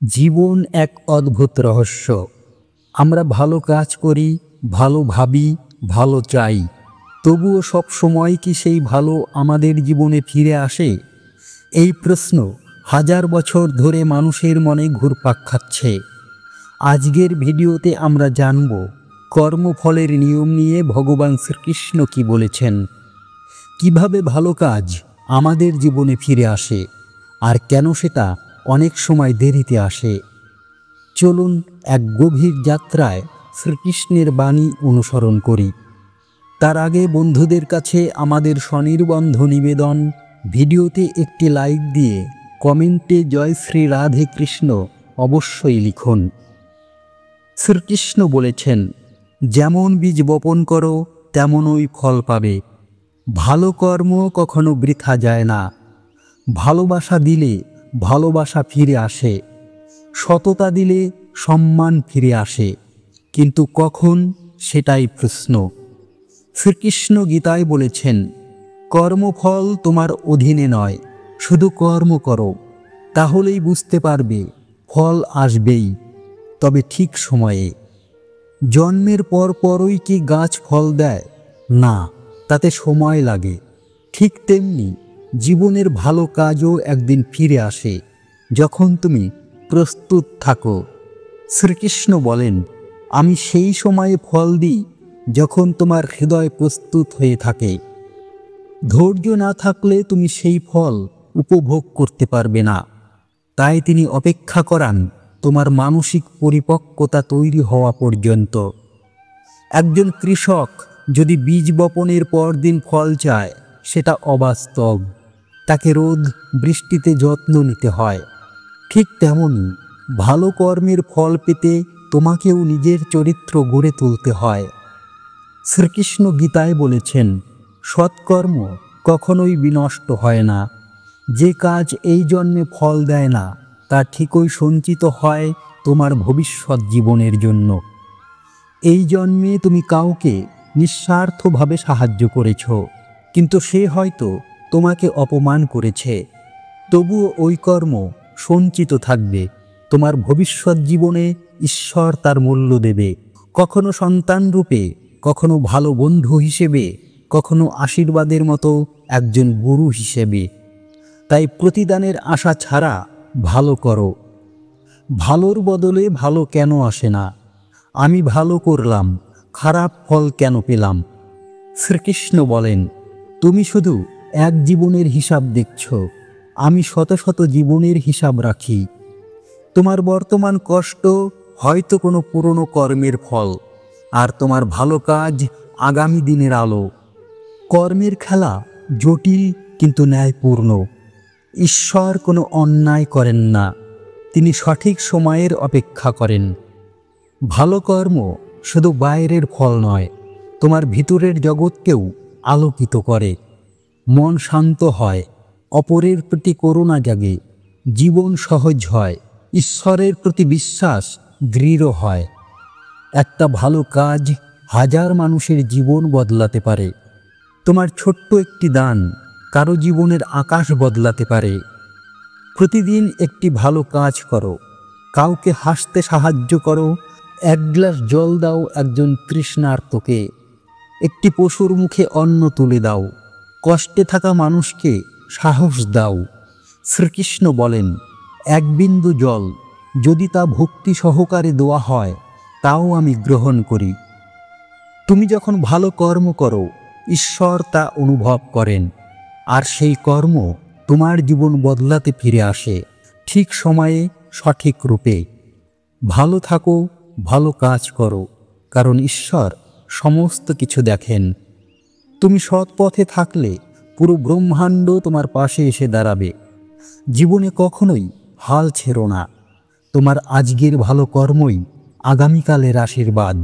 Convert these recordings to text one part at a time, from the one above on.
জীবন এক অদ্ভুত রহস্য। আমরা ভালো কাজ করি, ভালো ভাবি, ভালো চাই, তবুও সব সময় কি সেই ভালো আমাদের জীবনে ফিরে আসে? এই প্রশ্ন হাজার বছর ধরে মানুষের মনে ঘুরপাক খাচ্ছে। আজকের ভিডিওতে আমরা জানব কর্মফলের নিয়ম নিয়ে ভগবান শ্রীকৃষ্ণ কি বলেছেন, কিভাবে ভালো কাজ আমাদের জীবনে ফিরে আসে, আর কেন সেটা অনেক সময় দেরিতে আসে। চলুন এক গভীর যাত্রায় শ্রীকৃষ্ণের বাণী অনুসরণ করি। তার আগে বন্ধুদের কাছে আমাদের স্বনির্বন্ধ নিবেদন, ভিডিওতে একটি লাইক দিয়ে কমেন্টে জয় শ্রী রাধে কৃষ্ণ অবশ্যই লিখুন। শ্রীকৃষ্ণ বলেছেন, যেমন বীজ বপন করো তেমনই ফল পাবে। ভালো কর্ম কখনো বৃথা যায় না। ভালোবাসা দিলে ভালোবাসা ফিরে আসে, সততা দিলে সম্মান ফিরে আসে, কিন্তু কখন, সেটাই প্রশ্ন। শ্রীকৃষ্ণ গীতায় বলেছেন, কর্মফল তোমার অধীনে নয়, শুধু কর্ম করো, তাহলেই বুঝতে পারবে ফল আসবেই, তবে ঠিক সময়ে। জন্মের পর পরই কি গাছ ফল দেয়? না, তাতে সময় লাগে। ঠিক তেমনি জীবনের ভালো কাজও একদিন ফিরে আসে, যখন তুমি প্রস্তুত থাকো। শ্রীকৃষ্ণ বলেন, আমি সেই সময়ে ফল দিই যখন তোমার হৃদয় প্রস্তুত হয়ে থাকে। ধৈর্য না থাকলে তুমি সেই ফল উপভোগ করতে পারবে না। তাই তিনি অপেক্ষা করান তোমার মানসিক পরিপক্কতা তৈরি হওয়া পর্যন্ত। একজন কৃষক যদি বীজ বপনের পর দিন ফল চায়, সেটা অবাস্তব। তাকে রোদ বৃষ্টিতে যত্ন নিতে হয়। ঠিক তেমনই ভালো কর্মের ফল পেতে তোমাকেও নিজের চরিত্র গড়ে তুলতে হয়। শ্রীকৃষ্ণ গীতায় বলেছেন, সৎকর্ম কখনোই বিনষ্ট হয় না। যে কাজ এই জন্মে ফল দেয় না, তা ঠিকই সঞ্চিত হয় তোমার ভবিষ্যৎ জীবনের জন্য। এই জন্মে তুমি কাউকে নিঃস্বার্থভাবে সাহায্য করেছ, কিন্তু সে হয়তো তোমাকে অপমান করেছে। তবুও ওই কর্ম সঞ্চিত থাকবে। তোমার ভবিষ্যৎ জীবনে ঈশ্বর তার মূল্য দেবে, কখনো সন্তান রূপে, কখনো ভালো বন্ধু হিসেবে, কখনো আশীর্বাদের মতো একজন গুরু হিসেবে। তাই প্রতিদানের আশা ছাড়া ভালো করো। ভালোর বদলে ভালো কেন আসে না? আমি ভালো করলাম, খারাপ ফল কেন পেলাম? শ্রীকৃষ্ণ বলেন, তুমি শুধু এক জীবনের হিসাব দেখছ, আমি শত শত জীবনের হিসাব রাখি। তোমার বর্তমান কষ্ট হয়তো কোনো পুরনো কর্মের ফল, আর তোমার ভালো কাজ আগামী দিনের আলো। কর্মের খেলা জটিল কিন্তু ন্যায়পূর্ণ। ঈশ্বর কোনো অন্যায় করেন না, তিনি সঠিক সময়ের অপেক্ষা করেন। ভালো কর্ম শুধু বাইরের ফল নয়, তোমার ভিতরের জগৎকেও আলোকিত করে। মন শান্ত হয়, অপরের প্রতি করুণা জাগে, জীবন সহজ হয়, ঈশ্বরের প্রতি বিশ্বাস দৃঢ় হয়। একটা ভালো কাজ হাজার মানুষের জীবন বদলাতে পারে। তোমার ছোট্ট একটি দান কারো জীবনের আকাশ বদলাতে পারে। প্রতিদিন একটি ভালো কাজ করো, কাউকে হাসতে সাহায্য করো, এক গ্লাস জল দাও একজন তৃষ্ণার্তকে, একটি পশুর মুখে অন্ন তুলে দাও, কষ্টে থাকা মানুষকে সাহস দাও। শ্রীকৃষ্ণ বলেন, এক বিন্দু জল যদি তা ভক্তি সহকারে দেওয়া হয়, তাও আমি গ্রহণ করি। তুমি যখন ভালো কর্ম করো, ঈশ্বর তা অনুভব করেন, আর সেই কর্ম তোমার জীবন বদলাতে ফিরে আসে, ঠিক সময়ে, সঠিক রূপে। ভালো থাকো, ভালো কাজ করো, কারণ ঈশ্বর সমস্ত কিছু দেখেন। তুমি সৎ পথে থাকলে পুরো ব্রহ্মাণ্ড তোমার পাশে এসে দাঁড়াবে। জীবনে কখনোই হাল ছেড়ো না। তোমার আজকের ভালো কর্মই আগামীকালের আশীর্বাদ।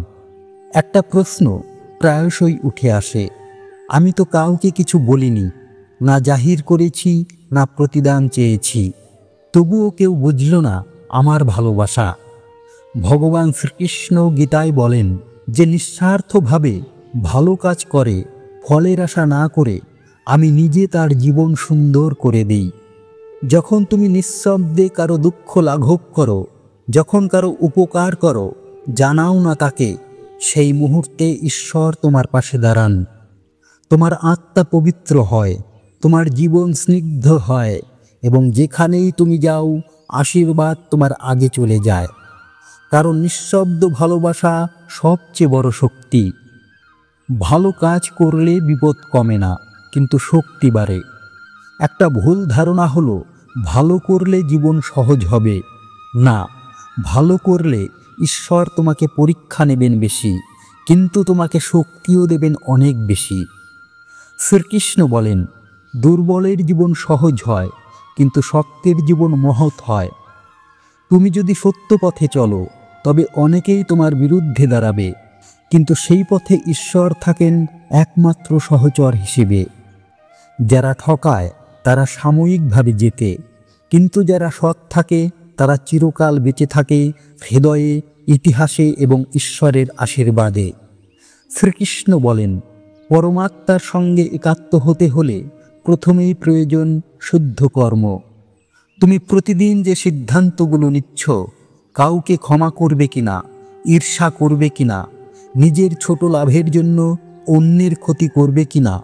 একটা প্রশ্ন প্রায়শই উঠে আসে, আমি তো কাউকে কিছু বলিনি, না জাহির করেছি, না প্রতিদান চেয়েছি, তবুও কেউ বুঝল না আমার ভালোবাসা। ভগবান শ্রীকৃষ্ণ গীতায় বলেন, যে নিঃস্বার্থভাবে ভালো কাজ করে, ফলের আশা না করে, আমি নিজে তার জীবন সুন্দর করে দেই। যখন তুমি নিঃশব্দে কারো দুঃখ লাঘব করো, যখন কারো উপকার করো, জানাও না তাকে, সেই মুহূর্তে ঈশ্বর তোমার পাশে দাঁড়ান। তোমার আত্মা পবিত্র হয়, তোমার জীবন স্নিগ্ধ হয়, এবং যেখানেই তুমি যাও আশীর্বাদ তোমার আগে চলে যায়। কারণ নিঃশব্দ ভালোবাসা সবচেয়ে বড় শক্তি। ভালো কাজ করলে বিপদ কমে না, কিন্তু শক্তি বাড়ে। একটা ভুল ধারণা হলো ভালো করলে জীবন সহজ হবে। না, ভালো করলে ঈশ্বর তোমাকে পরীক্ষা নেবেন বেশি, কিন্তু তোমাকে শক্তিও দেবেন অনেক বেশি। শ্রীকৃষ্ণ বলেন, দুর্বলের জীবন সহজ হয়, কিন্তু শক্তের জীবন মহৎ হয়। তুমি যদি সত্য পথে চলো, তবে অনেকেই তোমার বিরুদ্ধে দাঁড়াবে, কিন্তু সেই পথে ঈশ্বর থাকেন একমাত্র সহচর হিসেবে। যারা ঠকায় তারা সাময়িকভাবে জেতে, কিন্তু যারা সৎ থাকে তারা চিরকাল বেঁচে থাকে হৃদয়ে, ইতিহাসে এবং ঈশ্বরের আশীর্বাদে। শ্রীকৃষ্ণ বলেন, পরমাত্মার সঙ্গে একাত্ম হতে হলে প্রথমেই প্রয়োজন শুদ্ধ কর্ম। তুমি প্রতিদিন যে সিদ্ধান্তগুলো নিচ্ছ, কাউকে ক্ষমা করবে কিনা, ঈর্ষা করবে কিনা, নিজের ছোট লাভের জন্য অন্যের ক্ষতি করবে কিনা,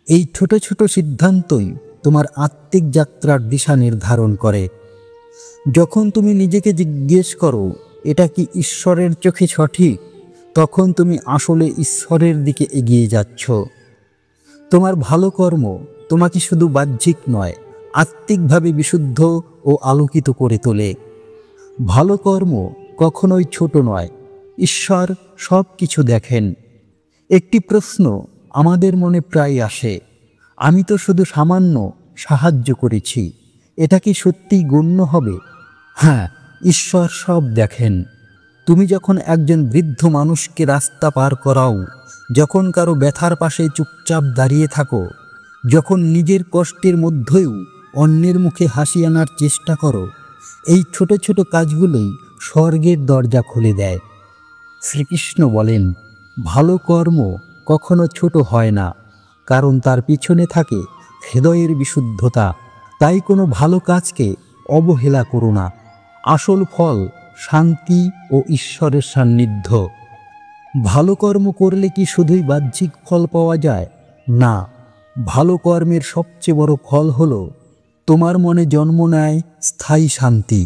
এই ছোট ছোট সিদ্ধান্তই তোমার আত্মিক যাত্রার দিশা নির্ধারণ করে। যখন তুমি নিজেকে জিজ্ঞেস করো, এটা কি ঈশ্বরের চোখে সঠিক, তখন তুমি আসলে ঈশ্বরের দিকে এগিয়ে যাচ্ছ। তোমার ভালো কর্ম তোমাকে শুধু বাহ্যিক নয়, আত্মিকভাবে বিশুদ্ধ ও আলোকিত করে তোলে। ভালো কর্ম কখনোই ছোট নয়, ঈশ্বর সব কিছু দেখেন। একটি প্রশ্ন আমাদের মনে প্রায় আসে, আমি তো শুধু সামান্য সাহায্য করেছি, এটা কি সত্যিই গণ্য হবে? হ্যাঁ, ঈশ্বর সব দেখেন। তুমি যখন একজন বৃদ্ধ মানুষকে রাস্তা পার করাও, যখন কারো ব্যথার পাশে চুপচাপ দাঁড়িয়ে থাকো, যখন নিজের কষ্টের মধ্যেও অন্যের মুখে হাসি আনার চেষ্টা করো, এই ছোট ছোট কাজগুলোই স্বর্গের দরজা খুলে দেয়। শ্রীকৃষ্ণ বলেন, ভালো কর্ম কখনো ছোট হয় না, কারণ তার পিছনে থাকে হৃদয়ের বিশুদ্ধতা। তাই কোনো ভালো কাজকে অবহেলা করো না। আসল ফল শান্তি ও ঈশ্বরের সান্নিধ্য। ভালো কর্ম করলে কি শুধুই বাহ্যিক ফল পাওয়া যায়? না, ভালো কর্মের সবচেয়ে বড় ফল হলো তোমার মনে জন্ম নেয় স্থায়ী শান্তি।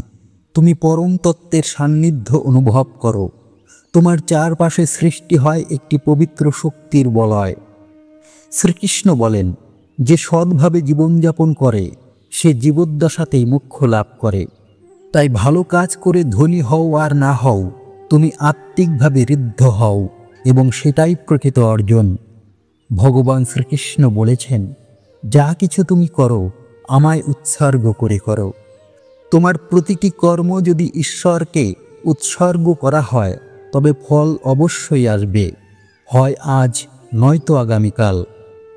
তুমি পরম তত্ত্বের সান্নিধ্য অনুভব করো। তোমার চারপাশে সৃষ্টি হয় একটি পবিত্র শক্তির বলয়। শ্রীকৃষ্ণ বলেন, যে সৎভাবে জীবনযাপন করে সে জীবদ্দশাতেই মোক্ষ লাভ করে। তাই ভালো কাজ করে ধনী হও আর না হও, তুমি আত্মিকভাবে ঋদ্ধ হও, এবং সেটাই প্রকৃত অর্জন। ভগবান শ্রীকৃষ্ণ বলেছেন, যা কিছু তুমি করো আমায় উৎসর্গ করে করো। তোমার প্রতিটি কর্ম যদি ঈশ্বরকে উৎসর্গ করা হয়, তবে ফল অবশ্যই আসবে। হয় আজ, নয়তো আগামীকাল,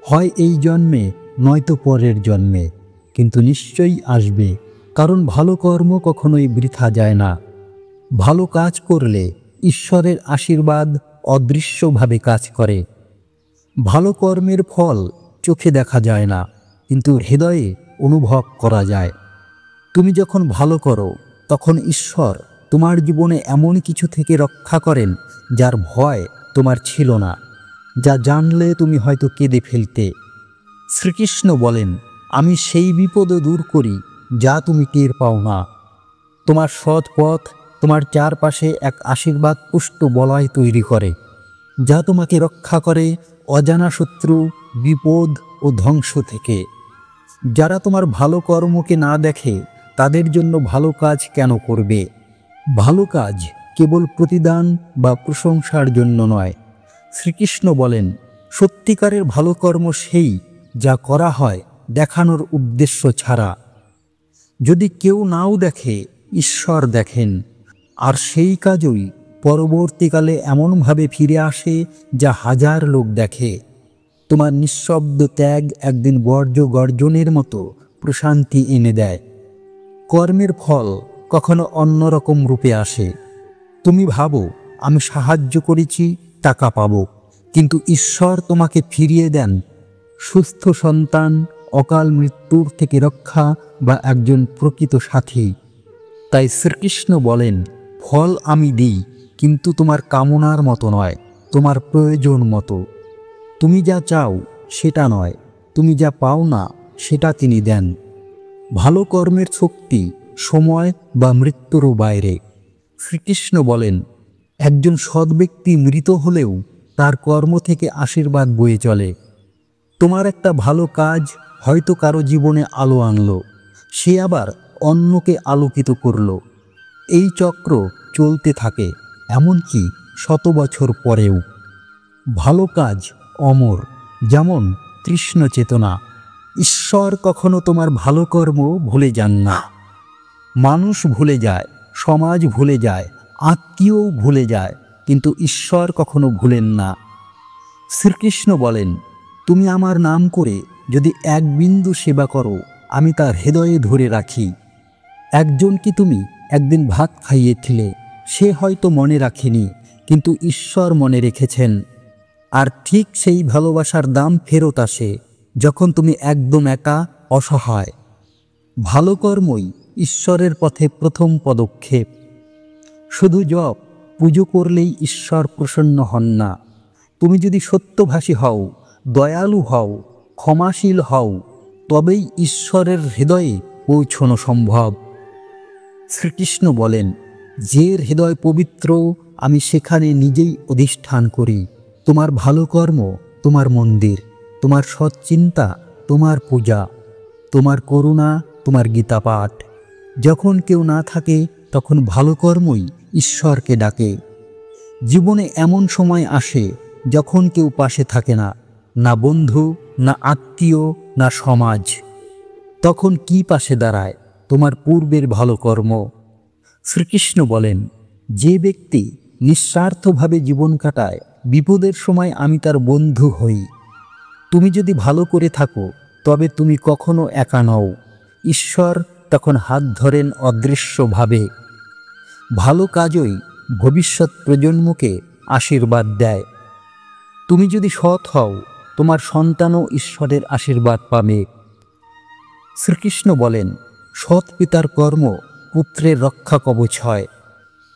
হয় এই জন্মে, নয়তো পরের জন্মে, কিন্তু নিশ্চয়ই আসবে। কারণ ভালো কর্ম কখনোই বৃথা যায় না। ভালো কাজ করলে ঈশ্বরের আশীর্বাদ অদৃশ্যভাবে কাজ করে। ভালো কর্মের ফল চোখে দেখা যায় না, কিন্তু হৃদয়ে অনুভব করা যায়। তুমি যখন ভালো করো, তখন ঈশ্বর তোমার জীবনে এমন কিছু থেকে রক্ষা করেন যার ভয় তোমার ছিল না, যা জানলে তুমি হয়তো কেঁদে ফেলতে। শ্রীকৃষ্ণ বলেন, আমি সেই বিপদও দূর করি যা তুমি টের পাও না। তোমার সৎ পথ তোমার চারপাশে এক আশীর্বাদ পুষ্ট বলয় তৈরি করে, যা তোমাকে রক্ষা করে অজানা শত্রু, বিপদ ও ধ্বংস থেকে। যারা তোমার ভালো কর্মকে না দেখে, তাদের জন্য ভালো কাজ কেন করবে? ভালো কাজ কেবল প্রতিদান বা প্রশংসার জন্য নয়। শ্রীকৃষ্ণ বলেন, সত্যিকারের ভালো কর্ম সেই যা করা হয় দেখানোর উদ্দেশ্য ছাড়া। যদি কেউ নাও দেখে, ঈশ্বর দেখেন, আর সেই কাজই পরবর্তীকালে এমনভাবে ফিরে আসে যা হাজার লোক দেখে। তোমার নিঃশব্দ ত্যাগ একদিন বর্জ্য গর্জনের মতো প্রশান্তি এনে দেয়। কর্মের ফল কখনো অন্যরকম রূপে আসে। তুমি ভাবো, আমি সাহায্য করেছি, টাকা পাবো, কিন্তু ঈশ্বর তোমাকে ফিরিয়ে দেন সুস্থ সন্তান, অকাল মৃত্যুর থেকে রক্ষা বা একজন প্রকৃত সাথী। তাই শ্রীকৃষ্ণ বলেন, ফল আমি দিই, কিন্তু তোমার কামনার মতো নয়, তোমার প্রয়োজন মতো। তুমি যা চাও সেটা নয়, তুমি যা পাও না সেটা তিনি দেন। ভালো কর্মের শক্তি সময় বা মৃত্যুরও বাইরে। শ্রীকৃষ্ণ বলেন, একজন সৎ ব্যক্তি মৃত হলেও তার কর্ম থেকে আশীর্বাদ বয়ে চলে। তোমার একটা ভালো কাজ হয়তো কারো জীবনে আলো আনলো, সে আবার অন্যকে আলোকিত করলো। এই চক্র চলতে থাকে, এমনকি 100 বছর পরেও। ভালো কাজ অমর, যেমন কৃষ্ণ চেতনা। ঈশ্বর কখনো তোমার ভালো কর্ম ভুলে যান না। মানুষ ভুলে যায়, সমাজ ভুলে যায়, আত্মীয়ও ভুলে যায়, কিন্তু ঈশ্বর কখনো ভুলেন না। শ্রীকৃষ্ণ বলেন, তুমি আমার নাম করে যদি এক বিন্দু সেবা করো, আমি তার হৃদয়ে ধরে রাখি। একজনকে তুমি একদিন ভাত খাইয়েছিলে, সে হয়তো মনে রাখেনি, কিন্তু ঈশ্বর মনে রেখেছেন। আর ঠিক সেই ভালোবাসার দাম ফেরত আসে যখন তুমি একদম একা, অসহায়। ভালো কর্মই ঈশ্বরের পথে প্রথম পদক্ষেপ। শুধু জপ পুজো করলেই ঈশ্বর প্রসন্ন হন না। তুমি যদি সত্যভাষী হও, দয়ালু হও, ক্ষমাশীল হও, তবেই ঈশ্বরের হৃদয়ে পৌঁছানো সম্ভব। শ্রীকৃষ্ণ বলেন, যে হৃদয় পবিত্র আমি সেখানে নিজেই অধিষ্ঠান করি। তোমার ভালো কর্ম তোমার মন্দির, তোমার সৎ চিন্তা তোমার পূজা, তোমার করুণা তোমার গীতা পাঠ। যখন কেউ না থাকে তখন ভালো কর্মই ঈশ্বরকে ডাকে। জীবনে এমন সময় আসে যখন কেউ পাশে থাকে না, না বন্ধু, না আত্মীয়, না সমাজ। তখন কি পাশে দাঁড়ায়? তোমার পূর্বের ভালো কর্ম। শ্রীকৃষ্ণ বলেন, যে ব্যক্তি নিঃস্বার্থভাবে জীবন কাটায়, বিপদের সময় আমি তার বন্ধু হই। তুমি যদি ভালো করে থাকো তবে তুমি কখনো একা নও। ঈশ্বর তখন হাত ধরেন অদৃশ্যভাবে। ভালো কাজই ভবিষ্যৎ প্রজন্মকে আশীর্বাদ দেয়। তুমি যদি সৎ হও, তোমার সন্তানও ঈশ্বরের আশীর্বাদ পাবে। শ্রীকৃষ্ণ বলেন, সৎ পিতার কর্ম পুত্রের রক্ষা কবচ হয়।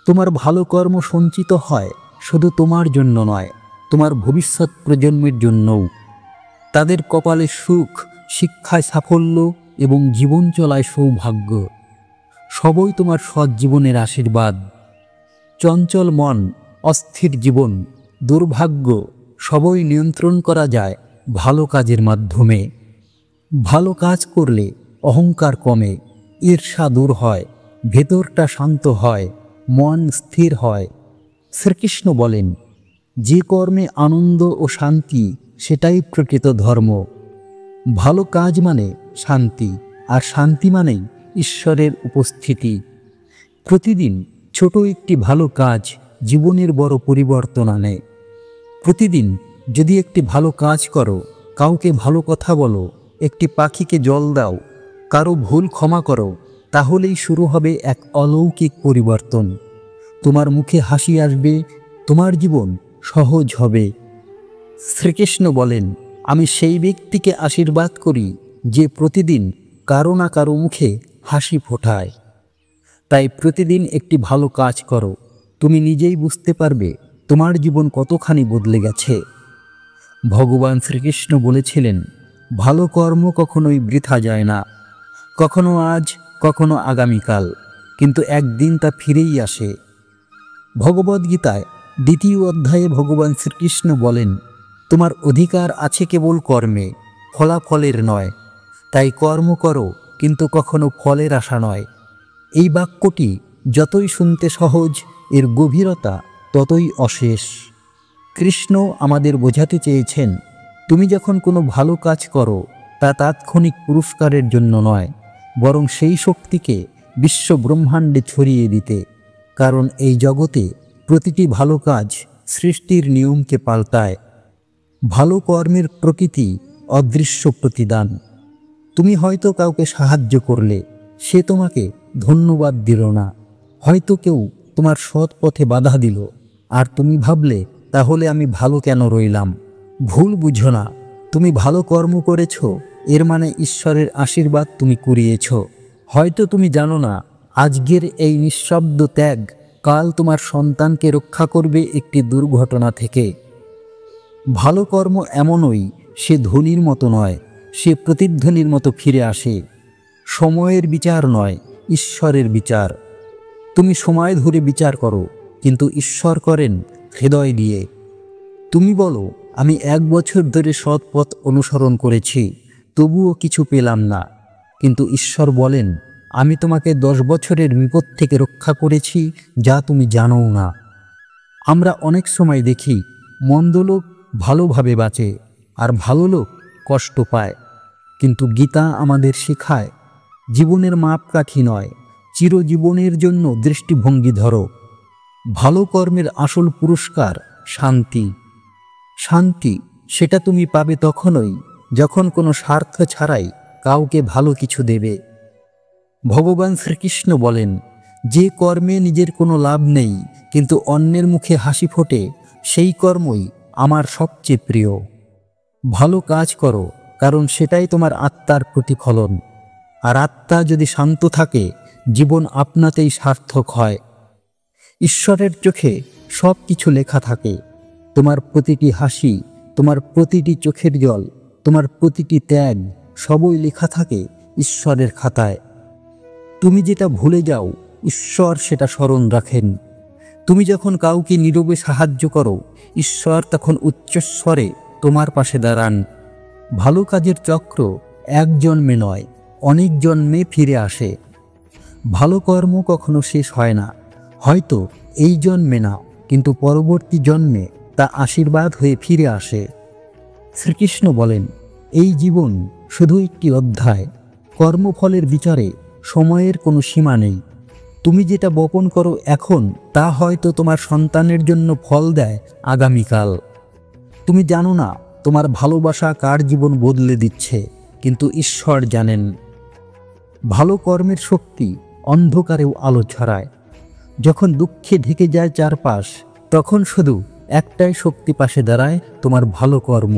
তোমার ভালো কর্ম সঞ্চিত হয় শুধু তোমার জন্য নয়, তোমার ভবিষ্যৎ প্রজন্মের জন্যও। তাদের কপালে সুখ, শিক্ষায় সাফল্য এবং জীবন চলায় সৌভাগ্য। সবই তোমার সৎ জীবনের আশীর্বাদ। চঞ্চল মন, অস্থির জীবন, দুর্ভাগ্য সবই নিয়ন্ত্রণ করা যায় ভালো কাজের মাধ্যমে। ভালো কাজ করলে অহংকার কমে, ঈর্ষা দূর হয়, ভেতরটা শান্ত হয়, মন স্থির হয়। শ্রীকৃষ্ণ বলেন, যে কর্মে আনন্দ ও শান্তি সেটাই প্রকৃত ধর্ম। ভালো কাজ মানে শান্তি, আর শান্তি মানেই ঈশ্বরের উপস্থিতি। প্রতিদিন ছোট একটি ভালো কাজ জীবনের বড় পরিবর্তন আনে। প্রতিদিন যদি একটি ভালো কাজ করো, কাউকে ভালো কথা বলো, একটি পাখিকে জল দাও, কারো ভুল ক্ষমা করো, তাহলেই শুরু হবে এক অলৌকিক পরিবর্তন। তোমার মুখে হাসি আসবে, তোমার জীবন সহজ হবে। শ্রীকৃষ্ণ বলেন, আমি সেই ব্যক্তিকে আশীর্বাদ করি যে প্রতিদিন কারো না কারো মুখে হাসি ফোটায়। তাই প্রতিদিন একটি ভালো কাজ করো, তুমি নিজেই বুঝতে পারবে তোমার জীবন কতখানি বদলে গেছে। ভগবান শ্রীকৃষ্ণ বলেছিলেন, ভালো কর্ম কখনোই বৃথা যায় না। কখনো আজ, কখনো আগামীকাল, কিন্তু একদিন তা ফিরেই আসে। ভগবদ্গীতায় 2য় অধ্যায়ে ভগবান শ্রীকৃষ্ণ বলেন, তোমার অধিকার আছে কেবল কর্মে, ফলাফলের নয়। তাই কর্ম করো, কিন্তু কখনো ফলের আশা নয়। এই বাক্যটি যতই শুনতে সহজ, এর গভীরতা ততই অশেষ। কৃষ্ণ আমাদের বোঝাতে চেয়েছেন, তুমি যখন কোনো ভালো কাজ করো, তা তাৎক্ষণিক পুরস্কারের জন্য নয়, বরং সেই শক্তিকে বিশ্ব ব্রহ্মাণ্ডে ছড়িয়ে দিতে। কারণ এই জগতে প্রতিটি ভালো কাজ সৃষ্টির নিয়মকে পাল্টায়। ভালো কর্মের প্রকৃতি অদৃশ্য প্রতিদান। তুমি হয়তো কাউকে সাহায্য করলে, সে তোমাকে ধন্যবাদ দিল না। হয়তো কেউ তোমার সৎ পথে বাধা দিল, আর তুমি ভাবলে, তাহলে আমি ভালো কেন রইলাম? ভুল বুঝো না, তুমি ভালো কর্ম করেছ এর মানে ঈশ্বরের আশীর্বাদ তুমি কুড়িয়েছ। হয়তো তুমি জানো না, আজকের এই নিঃশব্দ ত্যাগ কাল তোমার সন্তানকে রক্ষা করবে একটি দুর্ঘটনা থেকে। ভালো কর্ম এমনই, সে ধনীর মতো নয়, সে প্রতিধ্বনির মতো ফিরে আসে। সময়ের বিচার নয়, ঈশ্বরের বিচার। তুমি সময় ধরে বিচার করো, কিন্তু ঈশ্বর করেন হৃদয় দিয়ে। তুমি বলো, আমি 1 বছর ধরে সৎ পথ অনুসরণ করেছি, তবুও কিছু পেলাম না। কিন্তু ঈশ্বর বলেন, আমি তোমাকে 10 বছরের বিপদ থেকে রক্ষা করেছি, যা তুমি জানোও না। আমরা অনেক সময় দেখি মন্দ লোক ভালোভাবে বাঁচে আর ভালো লোক কষ্ট পায়। কিন্তু গীতা আমাদের শেখায়, জীবনের মাপকাঠি নয়, চিরজীবনের জন্য দৃষ্টিভঙ্গি ধরো। ভালো কর্মের আসল পুরস্কার শান্তি। শান্তি সেটা তুমি পাবে তখনই যখন কোনো স্বার্থ ছাড়াই কাউকে ভালো কিছু দেবে। ভগবান শ্রীকৃষ্ণ বলেন, যে কর্মে নিজের কোনো লাভ নেই কিন্তু অন্যের মুখে হাসি ফোটে, সেই কর্মই আমার সবচেয়ে প্রিয়। ভালো কাজ করো, কারণ সেটাই তোমার আত্মার প্রতিফলন। আর আত্মা যদি শান্ত থাকে, জীবন আপনাতেই সার্থক হয়। ঈশ্বরের চোখে সব কিছু লেখা থাকে। তোমার প্রতিটি হাসি, তোমার প্রতিটি চোখের জল, তোমার প্রতিটি ত্যাগ, সবই লেখা থাকে ঈশ্বরের খাতায়। তুমি যেটা ভুলে যাও, ঈশ্বর সেটা স্মরণ রাখেন। তুমি যখন কাউকে নীরবে সাহায্য করো, ঈশ্বর তখন উচ্চস্বরে তোমার পাশে দাঁড়ান। ভালো কাজের চক্র এক জন্মে নয়, অনেক জন্মে ফিরে আসে। ভালো কর্ম কখনো শেষ হয় না। হয়তো এই জন্মে না, কিন্তু পরবর্তী জন্মে তা আশীর্বাদ হয়ে ফিরে আসে। শ্রীকৃষ্ণ বলেন, এই জীবন শুধু একটি অধ্যায়। কর্মফলের বিচারে সময়ের কোনো সীমা নেই। তুমি যেটা বপন করো এখন, তা হয়তো তোমার সন্তানের জন্য ফল দেয় আগামীকাল। তুমি জানো না তোমার ভালোবাসা কার জীবন বদলে দিচ্ছে, কিন্তু ঈশ্বর জানেন। ভালো কর্মের শক্তি অন্ধকারেও আলো ছড়ায়। যখন দুঃখে ঢেকে যায় চারপাশ, তখন শুধু একটাই শক্তি পাশে দাঁড়ায়, তোমার ভালো কর্ম।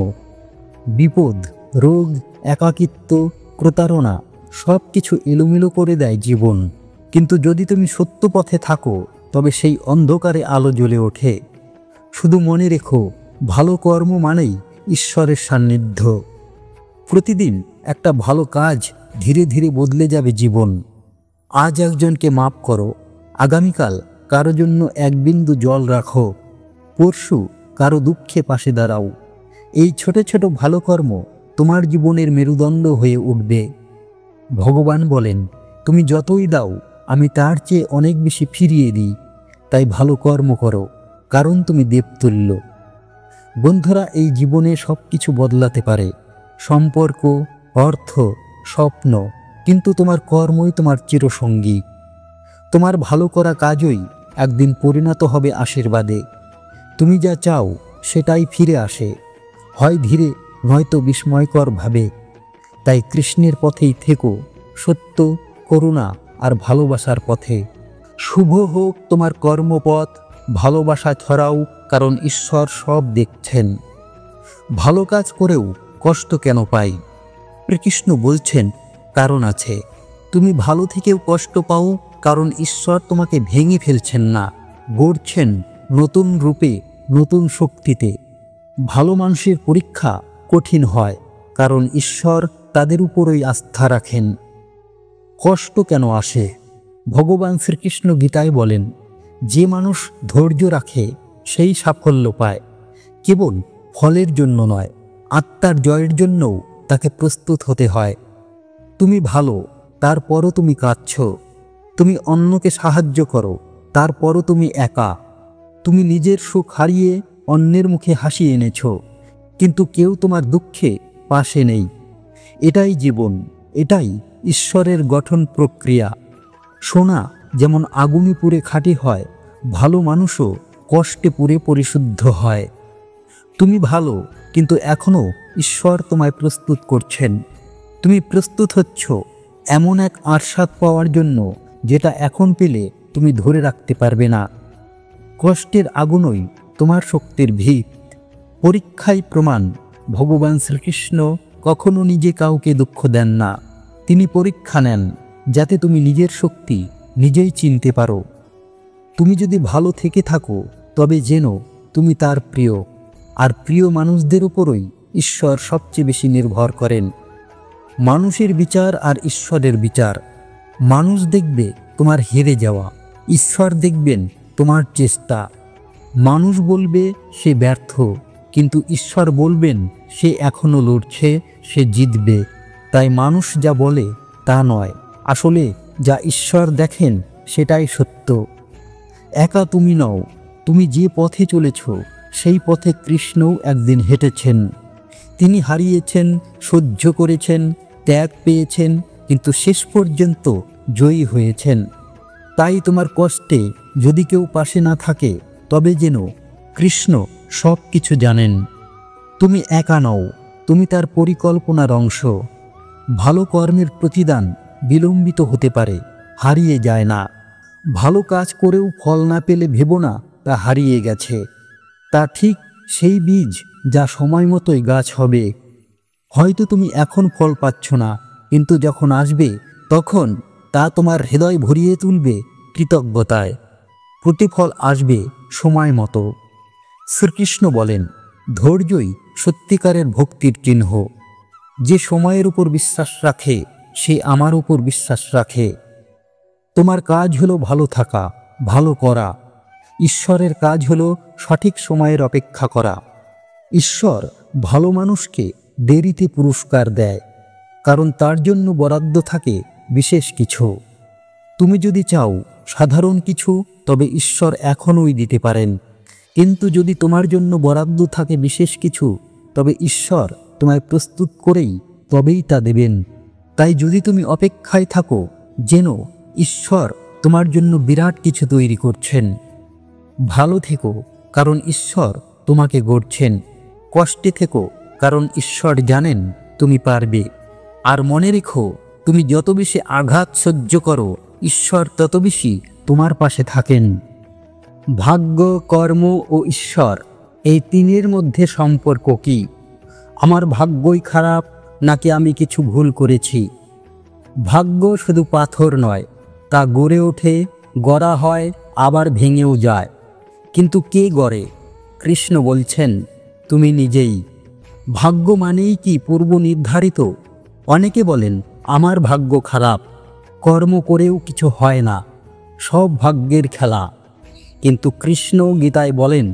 বিপদ, রোগ, একাকিত্ব, প্রতারণা সব কিছু এলোমেলো করে দেয় জীবন। কিন্তু যদি তুমি সত্য পথে থাকো, তবে সেই অন্ধকারে আলো জ্বলে ওঠে। শুধু মনে রেখো, ভালো কর্ম মানেই ঈশ্বরের সান্নিধ্য। প্রতিদিন একটা ভালো কাজ ধীরে ধীরে বদলে যাবে জীবন। আজ একজনকে মাপ করো, আগামীকাল কারো জন্য এক বিন্দু জল রাখো, পরশু কারো দুঃখে পাশে দাঁড়াও। এই ছোট ছোট ভালো কর্ম তোমার জীবনের মেরুদণ্ড হয়ে উঠবে। ভগবান বলেন, তুমি যতই দাও, আমি তার চেয়ে অনেক বেশি ফিরিয়ে দিই। তাই ভালো কর্ম করো, কারণ তুমি দেবতুল্য। বন্ধুরা, এই জীবনে সব কিছু বদলাতে পারে, সম্পর্ক, অর্থ, স্বপ্ন, কিন্তু তোমার কর্মই তোমার চিরসঙ্গী। তোমার ভালো করা কাজই একদিন পরিণত হবে আশীর্বাদে। তুমি যা চাও সেটাই ফিরে আসে, হয় ধীরে নয়তো বিস্ময়কর ভাবে। তাই কৃষ্ণের পথেই থেকো, সত্য, করুণা আর ভালোবাসার পথে। শুভ হোক তোমার কর্মপথ, ভালোবাসা ছড়াও, কারণ ঈশ্বর সব দেখছেন। ভালো কাজ করেও কষ্ট কেন পাই? শ্রীকৃষ্ণ বলছেন, কারণ আছে। তুমি ভালো থেকেও কষ্ট পাও, কারণ ঈশ্বর তোমাকে ভেঙে ফেলছেন না, গড়ছেন নতুন রূপে, নতুন শক্তিতে। ভালো মানুষের পরীক্ষা কঠিন হয়, কারণ ঈশ্বর তাদের উপরই আস্থা রাখেন। কষ্ট কেন আসে? ভগবান শ্রীকৃষ্ণ গীতায় বলেন, যে মানুষ ধৈর্য রাখে সেই সাফল্য পায়। কেবল ফলের জন্য নয়, আত্মার জয়ের জন্যও তাকে প্রস্তুত হতে হয়। তুমি ভালো, তারপরও তুমি কাঁদছ। তুমি অন্যকে সাহায্য করো, তারপরও তুমি একা। তুমি নিজের সুখ হারিয়ে অন্যের মুখে হাসি এনেছ, কিন্তু কেউ তোমার দুঃখে পাশে নেই। এটাই জীবন, এটাই ঈশ্বরের গঠন প্রক্রিয়া। সোনা যেমন আগুনে পুড়ে খাঁটি হয়, ভালো মানুষও কষ্টে পুড়ে পরিশুদ্ধ হয়। তুমি ভালো, কিন্তু এখনও ঈশ্বর তোমায় প্রস্তুত করছেন। তুমি প্রস্তুত হচ্ছ এমন এক আস্বাদ পাওয়ার জন্য, যেটা এখন পেলে তুমি ধরে রাখতে পারবে না। কষ্টের আগুনই তোমার শক্তির ভিত। পরীক্ষায় প্রমাণ ভগবান শ্রীকৃষ্ণ কখনো নিজে কাউকে দুঃখ দেন না। তিনি পরীক্ষা নেন যাতে তুমি নিজের শক্তি নিজেই চিনতে পারো। তুমি যদি ভালো থেকে থাকো তবে জেনো তুমি তার প্রিয়, আর প্রিয় মানুষদের উপরই ঈশ্বর সবচেয়ে বেশি নির্ভর করেন। মানুষের বিচার আর ঈশ্বরের বিচার। মানুষ দেখবে তোমার হেরে যাওয়া, ঈশ্বর দেখবেন তোমার চেষ্টা। মানুষ বলবে সে ব্যর্থ, কিন্তু ঈশ্বর বলবেন সে এখনো লড়ছে, সে জিতবে। তাই মানুষ যা বলে তা নয়, আসলে যা ঈশ্বর দেখেন সেটাই সত্য। একা তুমি নও, তুমি যে পথে চলেছ সেই পথে কৃষ্ণও একদিন হেঁটেছেন। তিনি হারিয়েছেন, সহ্য করেছেন, ত্যাগ পেয়েছেন, কিন্তু শেষ পর্যন্ত জয়ী হয়েছেন। তাই তোমার কষ্টে যদি কেউ পাশে না থাকে তবে যেন কৃষ্ণ সব কিছু জানেন। তুমি একা নও, তুমি তার পরিকল্পনার অংশ। ভালো কর্মের প্রতিদান বিলম্বিত হতে পারে, হারিয়ে যায় না। ভালো কাজ করেও ফল না পেলে ভেবো না তা হারিয়ে গেছে। তা ঠিক সেই বীজ যা সময় মতোই গাছ হবে। হয়তো তুমি এখন ফল পাচ্ছ না, কিন্তু যখন আসবে তখন তা তোমার হৃদয় ভরিয়ে তুলবে কৃতজ্ঞতায়। প্রতিফল আসবে সময় মতো। শ্রীকৃষ্ণ বলেন, ধৈর্যই সত্যিকারের ভক্তির চিহ্ন। যে সময়ের উপর বিশ্বাস রাখে সে আমার উপর বিশ্বাস রাখে। তোমার কাজ হলো ভালো থাকা, ভালো করা। ঈশ্বরের কাজ হলো সঠিক সময়ের অপেক্ষা করা। ঈশ্বর ভালো মানুষকে দেরিতে পুরস্কার দেয়, কারণ তার জন্য বরাদ্দ থাকে বিশেষ কিছু। তুমি যদি চাও সাধারণ কিছু, তবে ঈশ্বর এখনোই দিতে পারেন। কিন্তু যদি তোমার জন্য বরাদ্দ থাকে বিশেষ কিছু, তবে ঈশ্বর তোমায় প্রস্তুত করেই তবেই তা দেবেন। তাই যদি তুমি অপেক্ষায় থাকো, যেন ঈশ্বর তোমার জন্য বিরাট কিছু তৈরি করছেন। ভালো থেকো, কারণ ঈশ্বর তোমাকে গড়ছেন। কষ্টে থেকো, কারণ ঈশ্বর জানেন তুমি পারবে। আর মনে রেখো, তুমি যত বেশি আঘাত সহ্য করো, ঈশ্বর তত বেশি তোমার পাশে থাকেন। ভাগ্য, কর্ম ও ঈশ্বর, এই তিনের মধ্যে সম্পর্ক কি? আমার ভাগ্যই খারাপ, নাকি আমি কিছু ভুল করেছি? ভাগ্য শুধু পাথর নয়, তা গড়ে ওঠে, গড়া হয়, আবার ভেঙেও যায়। কিন্তু কে গড়ে? কৃষ্ণ বলছেন, তুমি নিজেই। ভাগ্য মানেই কি পূর্ব নির্ধারিত? অনেকে বলেন আমার ভাগ্য খারাপ, কর্ম করেও কিছু হয় না, সব ভাগ্যের খেলা। কিন্তু কৃষ্ণ গীতায় বলেন,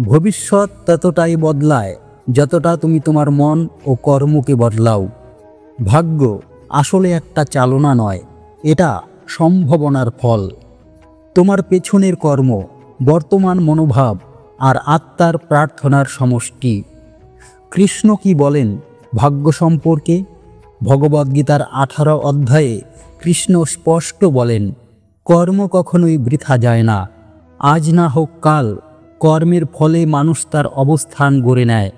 ভবিষ্যৎ ততটাই বদলায় যতটা তুমি তোমার মন ও কর্মকে বদলাও। ভাগ্য আসলে একটা চালনা নয়, এটা সম্ভাবনার ফল। তোমার পেছনের কর্ম, বর্তমান মনোভাব আর আত্মার প্রার্থনার সমষ্টি। কৃষ্ণ কি বলেন ভাগ্য সম্পর্কে? ভগবদ্গীতার 18 অধ্যায়ে কৃষ্ণ স্পষ্ট বলেন, কর্ম কখনোই বৃথা যায় না। আজ না হোক কাল, কর্মের ফলে মানুষ তার অবস্থান গড়ে নেয়।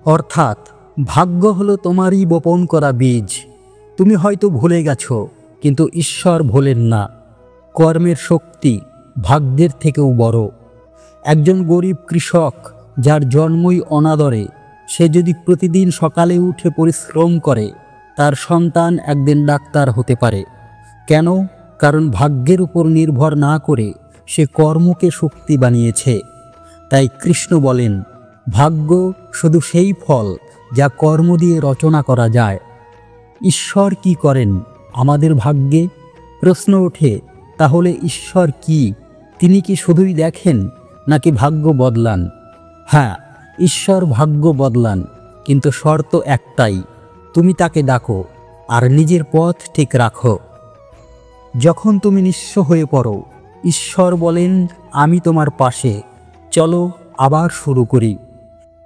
অর্থাৎ ভাগ্য হলো তোমারই বপন করা বীজ। তুমি হয়তো ভুলে গেছো, কিন্তু ঈশ্বর ভোলেন না। কর্মের শক্তি ভাগ্যের থেকেও বড়। একজন গরিব কৃষক যার জন্মই অনাদরে, সে যদি প্রতিদিন সকালে উঠে পরিশ্রম করে, তার সন্তান একদিন ডাক্তার হতে পারে। কেন? কারণ ভাগ্যের উপর নির্ভর না করে সে কর্মকে শক্তি বানিয়েছে। তাই কৃষ্ণ বলেন, ভাগ্য শুধু সেই ফল যা কর্ম দিয়ে রচনা করা যায়। ঈশ্বর কি করেন আমাদের ভাগ্যে? প্রশ্ন ওঠে, তাহলে ঈশ্বর কি? তিনি কি শুধুই দেখেন, নাকি ভাগ্য বদলান? হ্যাঁ, ঈশ্বর ভাগ্য বদলান, কিন্তু শর্ত একটাই, তুমি তাকে ডাকো আর নিজের পথ ঠিক রাখো। যখন তুমি নিঃস্ব হয়ে পড়ো, ঈশ্বর বলেন, আমি তোমার পাশে, চলো আবার শুরু করি।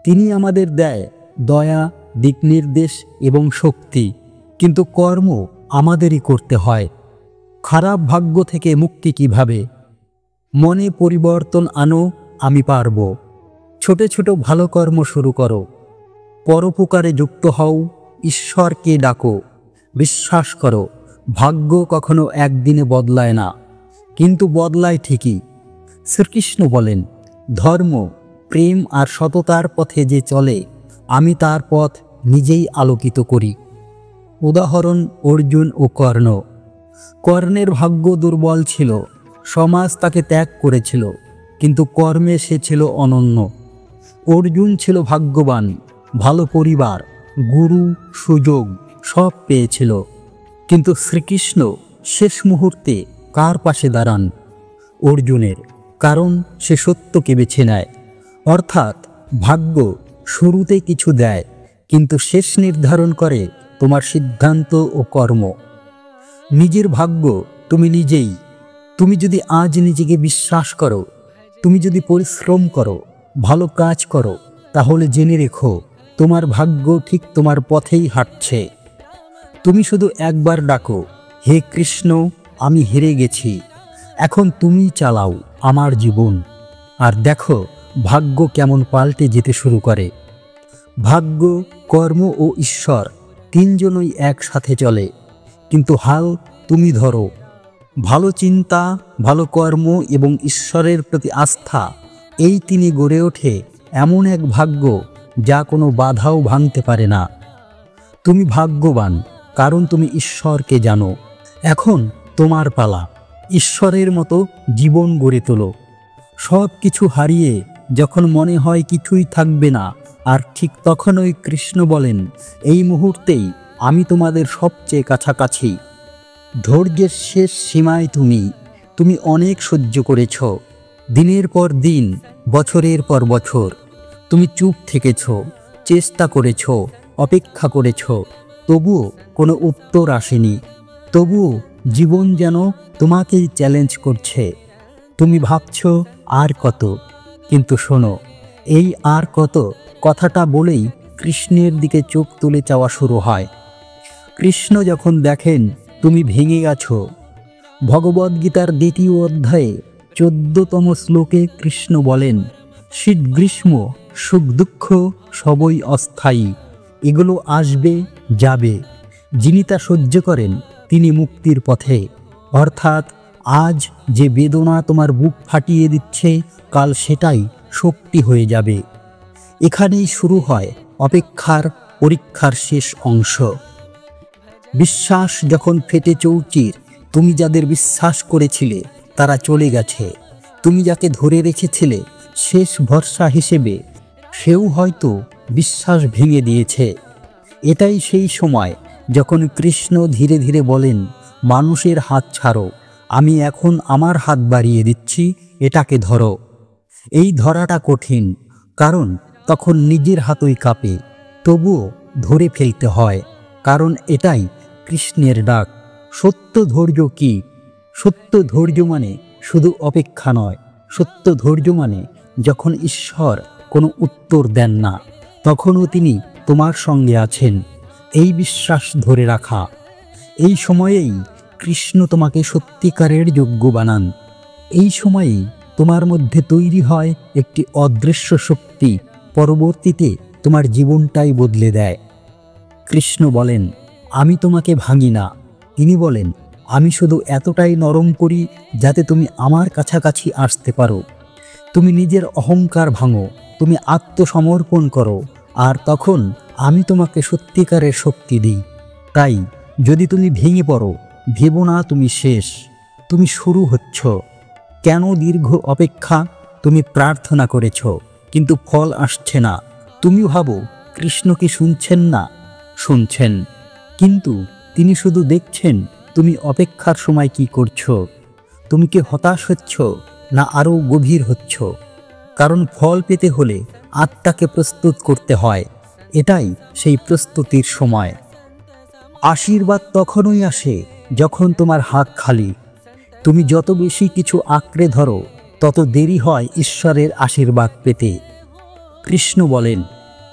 তিনি আমাদের দেয় দয়া, দিকনির্দেশ এবং শক্তি, কিন্তু কর্ম আমাদেরই করতে হয়। খারাপ ভাগ্য থেকে মুক্তি কিভাবে? মনে পরিবর্তন আনো, আমি পারব। ছোট ছোট ভালো কর্ম শুরু করো, পরোপকারে যুক্ত হও, ঈশ্বরকে ডাকো। বিশ্বাস করো, ভাগ্য কখনো একদিনে বদলায় না, কিন্তু বদলায় ঠিকই। শ্রীকৃষ্ণ বলেন, ধর্ম, প্রেম আর সততার পথে যে চলে, আমি তার পথ নিজেই আলোকিত করি। উদাহরণ অর্জুন ও কর্ণ। কর্ণের ভাগ্য দুর্বল ছিল, সমাজ তাকে ত্যাগ করেছিল, কিন্তু কর্মে সে ছিল অনন্য। অর্জুন ছিল ভাগ্যবান, ভালো পরিবার, গুরু, সুযোগ সব পেয়েছিল, কিন্তু শ্রীকৃষ্ণ শেষ মুহূর্তে কার পাশে দাঁড়ান? অর্জুনের, কারণ সে সত্যকে বেছে নেয়। অর্থাৎ ভাগ্য শুরুতে কিছু দেয়, কিন্তু শেষ নির্ধারণ করে তোমার সিদ্ধান্ত ও কর্ম। নিজের ভাগ্য তুমি নিজেই। তুমি যদি আজ নিজেকে বিশ্বাস করো, তুমি যদি পরিশ্রম করো, ভালো কাজ করো, তাহলে জেনে রেখো তোমার ভাগ্য ঠিক তোমার পথেই হাঁটছে। তুমি শুধু একবার ডাকো, হে কৃষ্ণ, আমি হেরে গেছি, এখন তুমি চালাও আমার জীবন। আর দেখো ভাগ্য কেমন পাল্টে যেতে শুরু করে। ভাগ্য, কর্ম ও ঈশ্বর তিনজনই একসাথে চলে, কিন্তু হাল তুমি ধরো। ভালো চিন্তা, ভালো কর্ম এবং ঈশ্বরের প্রতি আস্থা, এই তিনই গড়ে ওঠে এমন এক ভাগ্য যা কোনো বাধাও ভাঙতে পারে না। তুমি ভাগ্যবান, কারণ তুমি ঈশ্বরকে জানো। এখন তোমার পালা, ঈশ্বরের মতো জীবন গড়ে তোলো। সব কিছু হারিয়ে যখন মনে হয় কিছুই থাকবে না, আর ঠিক তখনই কৃষ্ণ বলেন, এই মুহূর্তেই আমি তোমাদের সবচেয়ে কাছাকাছি। ধৈর্যের শেষ সীমায় তুমি অনেক সহ্য করেছ, দিনের পর দিন, বছরের পর বছর। তুমি চুপ থেকেছ, চেষ্টা করেছ, অপেক্ষা করেছ, তবুও কোনো উত্তর আসেনি। তবুও জীবন যেন তোমাকেই চ্যালেঞ্জ করছে। তুমি ভাবছ আর কত, কিন্তু শোনো, এই আর কত কথাটা বলেই কৃষ্ণের দিকে চোখ তুলে চাওয়া শুরু হয়। কৃষ্ণ যখন দেখেন তুমি ভেঙে গেছো, ভগবদ্গীতার 2য় অধ্যায়ে 14তম শ্লোকে কৃষ্ণ বলেন, শীত গ্রীষ্ম সুখ দুঃখ সবই অস্থায়ী, এগুলো আসবে যাবে, যিনি তা সহ্য করেন তিনি মুক্তির পথে। অর্থাৎ আজ যে বেদনা তোমার বুক ফাটিয়ে দিচ্ছে, কাল সেটাই শক্তি হয়ে যাবে। এখানেই শুরু হয় অপেক্ষার পরীক্ষার শেষ অংশ। বিশ্বাস যখন ফেটে চৌচির, তুমি যাদের বিশ্বাস করেছিলে তারা চলে গেছে। তুমি যাকে ধরে রেখেছিলে শেষ ভরসা হিসেবে, সেও হয়তো বিশ্বাস ভেঙে দিয়েছে। এটাই সেই সময় যখন কৃষ্ণ ধীরে ধীরে বলেন, মানুষের হাত ছাড়ো, আমি এখন আমার হাত বাড়িয়ে দিচ্ছি, এটাকে ধরো। এই ধরাটা কঠিন, কারণ তখন নিজের হাতই কাঁপে, তবুও ধরে ফেলতে হয়, কারণ এটাই কৃষ্ণের ডাক। সত্য ধৈর্য কি? সত্য ধৈর্য মানে শুধু অপেক্ষা নয়। সত্য ধৈর্য মানে যখন ঈশ্বর কোনো উত্তর দেন না, তখনও তিনি তোমার সঙ্গে আছেন, এই বিশ্বাস ধরে রাখা। এই সময়েই কৃষ্ণ তোমাকে সত্যিকারের যোগ্য বানান। এই সময়েই তোমার মধ্যে তৈরি হয় একটি অদৃশ্য শক্তি, পরবর্তীতে তোমার জীবনটাই বদলে দেয়। কৃষ্ণ বলেন, আমি তোমাকে ভাঙি না। তিনি বলেন, আমি শুধু এতটাই নরম করি যাতে তুমি আমার কাছাকাছি আসতে পারো। তুমি নিজের অহংকার ভাঙো, তুমি আত্মসমর্পণ করো, আর তখন আমি তোমাকে সত্যিকারের শক্তি দিই। তাই যদি তুমি ভেঙে পড়ো, ভেবো না তুমি শেষ, তুমি শুরু হচ্ছ। কেন দীর্ঘ অপেক্ষা? তুমি প্রার্থনা করেছ, কিন্তু ফল আসছে না। তুমি ভাবো কৃষ্ণ কি শুনছেন না? শুনছেন, কিন্তু তিনি শুধু দেখছেন তুমি অপেক্ষার সময় কি করছো। তুমি কি হতাশ হচ্ছ, না আরও গভীর হচ্ছ? কারণ ফল পেতে হলে আত্মাকে প্রস্তুত করতে হয়। এটাই সেই প্রস্তুতির সময়। আশীর্বাদ তখনই আসে যখন তোমার হাত খালি। তুমি যত বেশি কিছু আঁকড়ে ধরো, তত দেরি হয় ঈশ্বরের আশীর্বাদ পেতে। কৃষ্ণ বলেন,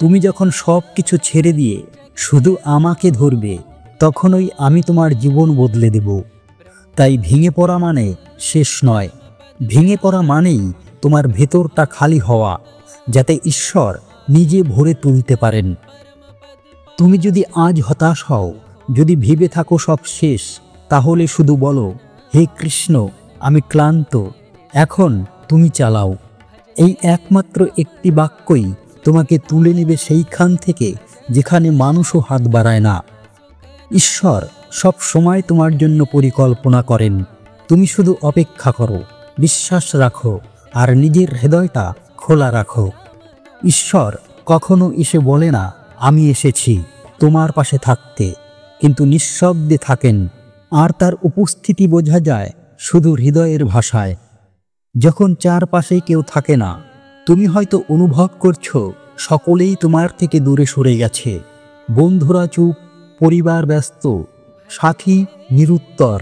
তুমি যখন সব কিছু ছেড়ে দিয়ে শুধু আমাকে ধরবে, তখনই আমি তোমার জীবন বদলে দেব। তাই ভেঙে পড়া মানে শেষ নয়, ভেঙে পড়া মানেই তোমার ভেতরটা খালি হওয়া, যাতে ঈশ্বর নিজে ভরে তুলতে পারেন। তুমি যদি আজ হতাশ হও, যদি ভেবে থাকো সব শেষ, তাহলে শুধু বলো, হে কৃষ্ণ, আমি ক্লান্ত, এখন তুমি চালাও। এই একমাত্র একটি বাক্যই তোমাকে তুলে নেবে সেইখান থেকে যেখানে মানুষও হাত বাড়ায় না। ঈশ্বর সব সময় তোমার জন্য পরিকল্পনা করেন। তুমি শুধু অপেক্ষা করো, বিশ্বাস রাখো আর নিজের হৃদয়টা খোলা রাখো। ঈশ্বর কখনো এসে বলে না, আমি এসেছি তোমার পাশে থাকতে, কিন্তু নিঃশব্দে থাকেন। আর তার উপস্থিতি বোঝা যায় শুধু হৃদয়ের ভাষায়। যখন চারপাশে কেউ থাকে না, তুমি হয়তো অনুভব করছো সকলেই তোমার থেকে দূরে সরে গেছে। বন্ধুরা চুপ, পরিবার ব্যস্ত, সাথী নিরুত্তর।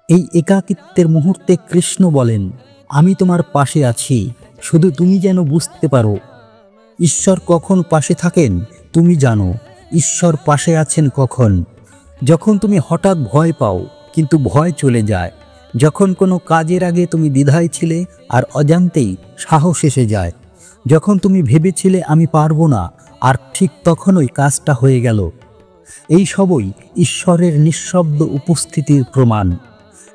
এই একাকিত্বের মুহূর্তে কৃষ্ণ বলেন, আমি তোমার পাশে আছি, শুধু তুমি যেন বুঝতে পারো। ঈশ্বর কখন পাশে থাকেন তুমি জানো। ঈশ্বর পাশে আছেন কখন? যখন তুমি হঠাৎ ভয় পাও কিন্তু ভয় চলে যায়, যখন কোনো কাজের আগে তুমি দ্বিধায় ছিলে আর অজান্তেই সাহস এসে যায়, যখন তুমি ভেবেছিলে আমি পারবো না আর ঠিক তখনই কাজটা হয়ে গেল। এই সবই ঈশ্বরের নিঃশব্দ উপস্থিতির প্রমাণ।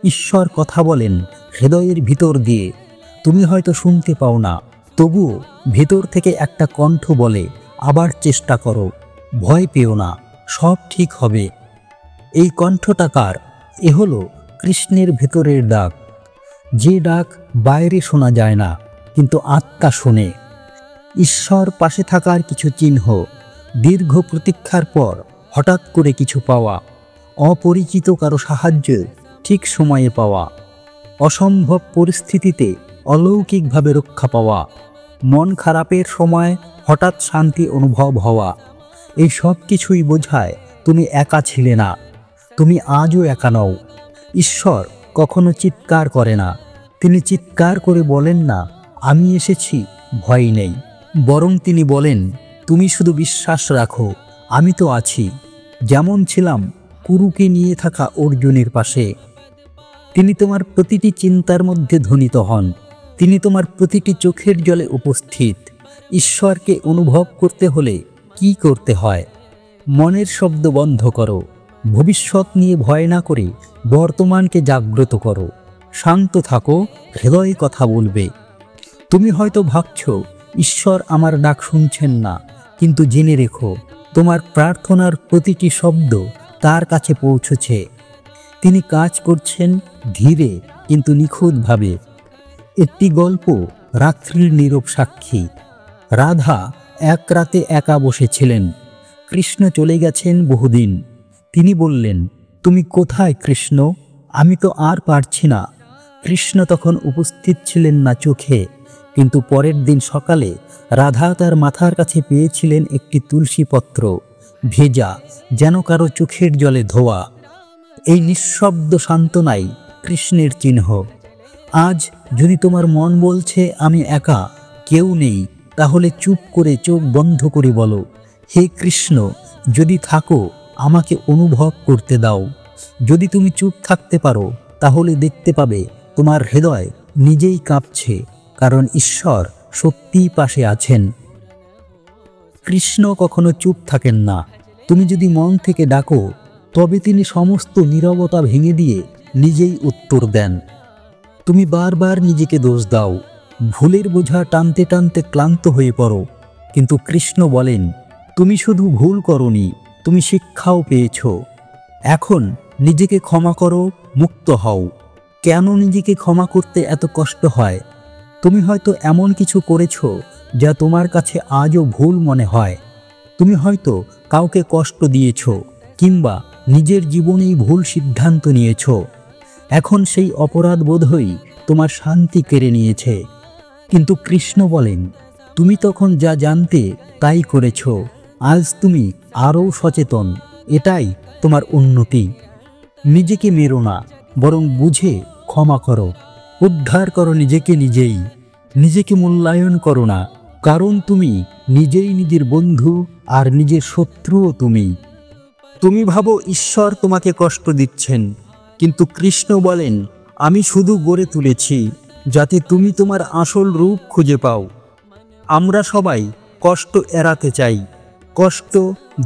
ঈশ্বর কথা বলেন হৃদয়ের ভিতর দিয়ে। তুমি হয়তো শুনতে পাও না, তবুও ভেতর থেকে একটা কণ্ঠ বলে, আবার চেষ্টা করো, ভয় পেও না, সব ঠিক হবে। এই কণ্ঠটা কার? এ হলো কৃষ্ণের ভেতরের ডাক, যে ডাক বাইরে শোনা যায় না কিন্তু আত্মা শোনে। ঈশ্বর পাশে থাকার কিছু চিহ্ন: দীর্ঘ প্রতীক্ষার পর হঠাৎ করে কিছু পাওয়া, অপরিচিত কারো সাহায্য ঠিক সময়ে পাওয়া, অসম্ভব পরিস্থিতিতে অলৌকিকভাবে রক্ষা পাওয়া, মন খারাপের সময় হঠাৎ শান্তি অনুভব হওয়া। এই সব কিছুই বোঝায় তুমি একা ছিলে না, তুমি আজও একা নও। ঈশ্বর কখনো চিৎকার করে না। তিনি চিৎকার করে বলেন না, আমি এসেছি, ভয় নেই। বরং তিনি বলেন, তুমি শুধু বিশ্বাস রাখো, আমি তো আছি। যেমন ছিলাম কুরুকে নিয়ে থাকা অর্জুনের পাশে। তিনি তোমার প্রতিটি চিন্তার মধ্যে ধ্বনিত হন। তিনি তোমার প্রতিটি চোখের জলে উপস্থিত। ঈশ্বরকে অনুভব করতে হলে কি করতে হয়? মনের শব্দ বন্ধ করো, ভবিষ্যৎ নিয়ে ভয় না করে বর্তমানকে জাগ্রত করো। শান্ত থাকো, হৃদয়ে কথা বলবে। তুমি হয়তো ভাবছো ঈশ্বর আমার ডাক শুনছেন না, কিন্তু জেনে রেখো, তোমার প্রার্থনার প্রতিটি শব্দ তার কাছে পৌঁছেছে। তিনি কাজ করছেন ধীরে কিন্তু নিখুঁতভাবে। একটি গল্প রাত্রির নীরব সাক্ষী। রাধা এক রাতে একা বসেছিলেন। কৃষ্ণ চলে গেছেন বহুদিন। তিনি বললেন, তুমি কোথায় কৃষ্ণ? আমি তো আর পারছি না। কৃষ্ণ তখন উপস্থিত ছিলেন না চোখে, কিন্তু পরের দিন সকালে রাধা তার মাথার কাছে পেয়েছিলেন একটি তুলসী পত্র, ভেজা, যেন কারো চোখের জলে ধোয়া। এই নিঃশব্দ সান্ত্বনাই কৃষ্ণের চিহ্ন। আজ যদি তোমার মন বলছে আমি একা, কেউ নেই, তাহলে চুপ করে চোখ বন্ধ করে বলো, হে কৃষ্ণ, যদি থাকো আমাকে অনুভব করতে দাও। যদি তুমি চুপ থাকতে পারো, তাহলে দেখতে পাবে তোমার হৃদয় নিজেই কাঁপছে, কারণ ঈশ্বর সত্যিই পাশে আছেন। কৃষ্ণ কখনো চুপ থাকেন না। তুমি যদি মন থেকে ডাকো, তবে তিনি সমস্ত নীরবতা ভেঙে দিয়ে নিজেই উত্তর দেন। তুমি বারবার নিজেকে দোষ দাও, ভুলের বোঝা টানতে টানতে ক্লান্ত হয়ে পড়ো, কিন্তু কৃষ্ণ বলেন, তুমি শুধু ভুল করনি, তুমি শিক্ষাও পেয়েছ। এখন নিজেকে ক্ষমা করো, মুক্ত হও। কেন নিজেকে ক্ষমা করতে এত কষ্ট হয়? তুমি হয়তো এমন কিছু করেছ যা তোমার কাছে আজও ভুল মনে হয়। তুমি হয়তো কাউকে কষ্ট দিয়েছ, কিংবা নিজের জীবনেই ভুল সিদ্ধান্ত নিয়েছ। এখন সেই অপরাধ বোধই তোমার শান্তি কেড়ে নিয়েছে। কিন্তু কৃষ্ণ বলেন, তুমি তখন যা জানতে তাই করেছ। আজ তুমি আরও সচেতন, এটাই তোমার উন্নতি। নিজেকে মেরো না, বরং বুঝে ক্ষমা করো। উদ্ধার করো নিজেকে নিজেই। নিজেকে মূল্যায়ন করো না, কারণ তুমি নিজেই নিজের বন্ধু আর নিজের শত্রুও তুমি। তুমি ভাবো ঈশ্বর তোমাকে কষ্ট দিচ্ছেন, কিন্তু কৃষ্ণ বলেন, আমি শুধু গড়ে তুলেছি যাতে তুমি তোমার আসল রূপ খুঁজে পাও। আমরা সবাই কষ্ট এড়াতে চাই। কষ্ট,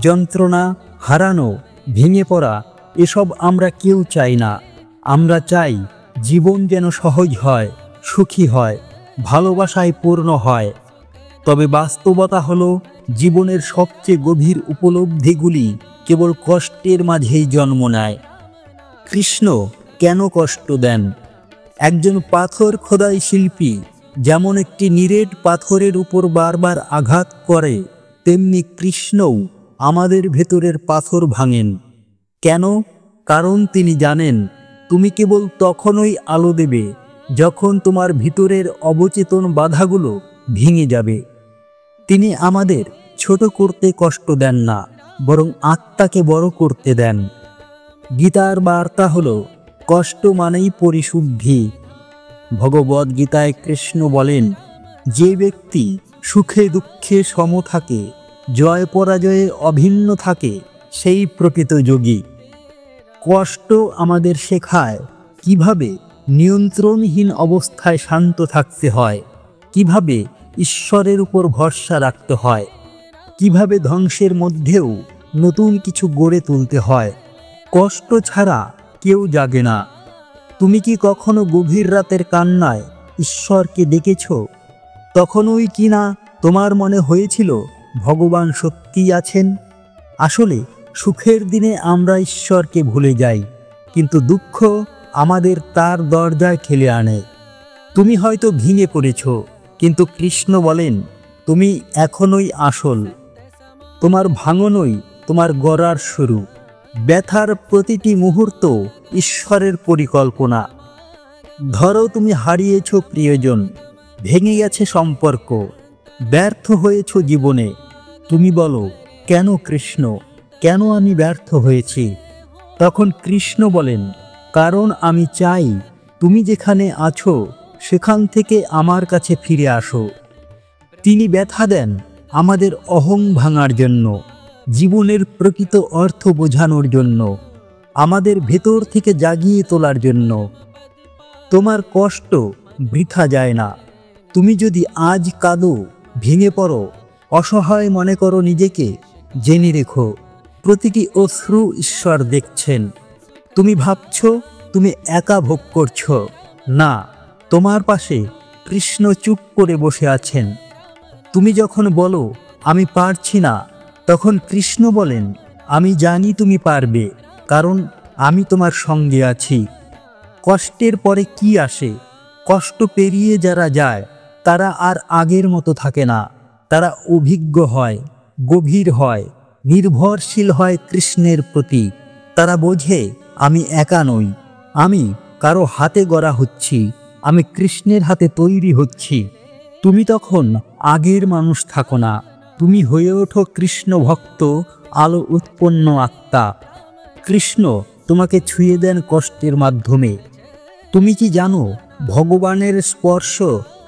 যন্ত্রণা, হারানো, ভেঙে পড়া, এসব আমরা কেউ চাই না। আমরা চাই জীবন যেন সহজ হয়, সুখী হয়, ভালোবাসায় পূর্ণ হয়। তবে বাস্তবতা হলো, জীবনের সবচেয়ে গভীর উপলব্ধিগুলি কেবল কষ্টের মাঝেই জন্ম নেয়। কৃষ্ণ কেন কষ্ট দেন? একজন পাথর খোদাই শিল্পী যেমন একটি নিরেট পাথরের উপর বারবার আঘাত করে, তেমনি কৃষ্ণও আমাদের ভেতরের পাথর ভাঙেন। কেন? কারণ তিনি জানেন তুমি কেবল তখনই আলো দেবে যখন তোমার ভিতরের অবচেতন বাধাগুলো ভেঙে যাবে। তিনি আমাদের ছোট করতে কষ্ট দেন না, বরং আত্মাকে বড় করতে দেন। গীতার বার্তা হলো কষ্ট মানেই পরিশুদ্ধি। ভগবদ্ গীতায় কৃষ্ণ বলেন, যে ব্যক্তি সুখে দুঃখে সম থাকে, জয় পরাজয়ে অভিন্ন থাকে, সেই প্রকৃত যোগী। কষ্ট আমাদের শেখায় কিভাবে নিয়ন্ত্রণহীন অবস্থায় শান্ত থাকতে হয়, কিভাবে ঈশ্বরের উপর ভরসা রাখতে হয়, কিভাবে ধ্বংসের মধ্যেও নতুন কিছু গড়ে তুলতে হয়। কষ্ট ছাড়া কেউ জাগে না। তুমি কি কখনো গভীর রাতের কান্নায় ঈশ্বরকে ডেকেছ? তখনই কি না তোমার মনে হয়েছিল ভগবান সত্যিই আছেন? আসলে সুখের দিনে আমরা ঈশ্বরকে ভুলে যাই, কিন্তু দুঃখ আমাদের তার দরজায় ঠেলে আনে। তুমি হয়তো ভেঙে পড়েছ, কিন্তু কৃষ্ণ বলেন তুমি এখনই আসল। তোমার ভাঙনই তোমার গড়ার শুরু। ব্যথার প্রতিটি মুহূর্ত ঈশ্বরের পরিকল্পনা। ধরো তুমি হারিয়েছ প্রিয়জন, ভেঙে গেছে সম্পর্ক, ব্যর্থ হয়েছ জীবনে। তুমি বলো, কেন কৃষ্ণ, কেন আমি ব্যর্থ হয়েছি? তখন কৃষ্ণ বলেন, কারণ আমি চাই তুমি যেখানে আছো সেখান থেকে আমার কাছে ফিরে আসো। তিনি ব্যথা দেন আমাদের অহং ভাঙার জন্য, জীবনের প্রকৃত অর্থ বোঝানোর জন্য, আমাদের ভেতর থেকে জাগিয়ে তোলার জন্য। তোমার কষ্ট বৃথা যায় না। তুমি যদি আজ কাঁদো, ভেঙে পড়ো, অসহায় মনে করো নিজেকে, জেনে রেখো প্রতিটি অশ্রু ঈশ্বর দেখছেন। তুমি ভাবছ তুমি একা ভোগ করছো, না, তোমার পাশে কৃষ্ণ চুপ করে বসে আছেন। তুমি যখন বলো আমি পারছি না, তখন কৃষ্ণ বলেন, আমি জানি তুমি পারবে, কারণ আমি তোমার সঙ্গে আছি। কষ্টের পরে কি আসে? কষ্ট পেরিয়ে যারা যায় তারা আর আগের মতো থাকে না। তারা অভিজ্ঞ হয়, গভীর হয়, নির্ভরশীল হয় কৃষ্ণের প্রতি। তারা বোঝে আমি একা নই, আমি কারো হাতে গড়া হচ্ছি, আমি কৃষ্ণের হাতে তৈরি হচ্ছি। তুমি তখন আগের মানুষ থাকো না, তুমি হয়ে ওঠো কৃষ্ণ ভক্ত, আলো উৎপন্ন আত্মা। কৃষ্ণ তোমাকে ছুঁয়ে দেন কষ্টের মাধ্যমে। তুমি কি জানো ভগবানের স্পর্শ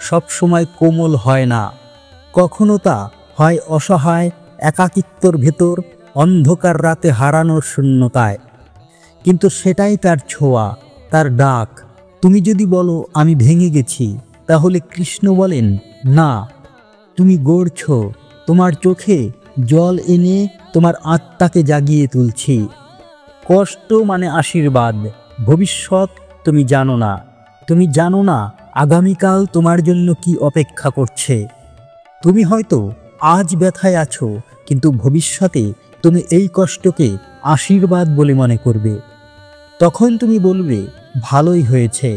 সবসময় কোমল হয় না, কখনো তা হয় অসহায় একাকিত্বর ভেতর, অন্ধকার রাতে হারানোর শূন্যতায়। কিন্তু সেটাই তার ছোঁয়া, তার ডাক। তুমি যদি বলো আমি ভেঙে গেছি, তাহলে কৃষ্ণ বলেন, না, তুমি গড়ছ। তোমার চোখে জল এনে তোমার আত্মাকে জাগিয়ে তুলছি। কষ্ট মানে আশীর্বাদ। ভবিষ্যৎ তুমি জানো না, তুমি জানো না আগামীকাল তোমার জন্য কি অপেক্ষা করছে। তুমি হয়তো আজ ব্যথায় আছো, কিন্তু ভবিষ্যতে তুমি এই কষ্টকে আশীর্বাদ বলে মনে করবে। তখন তুমি বলবে ভালোই হয়েছে,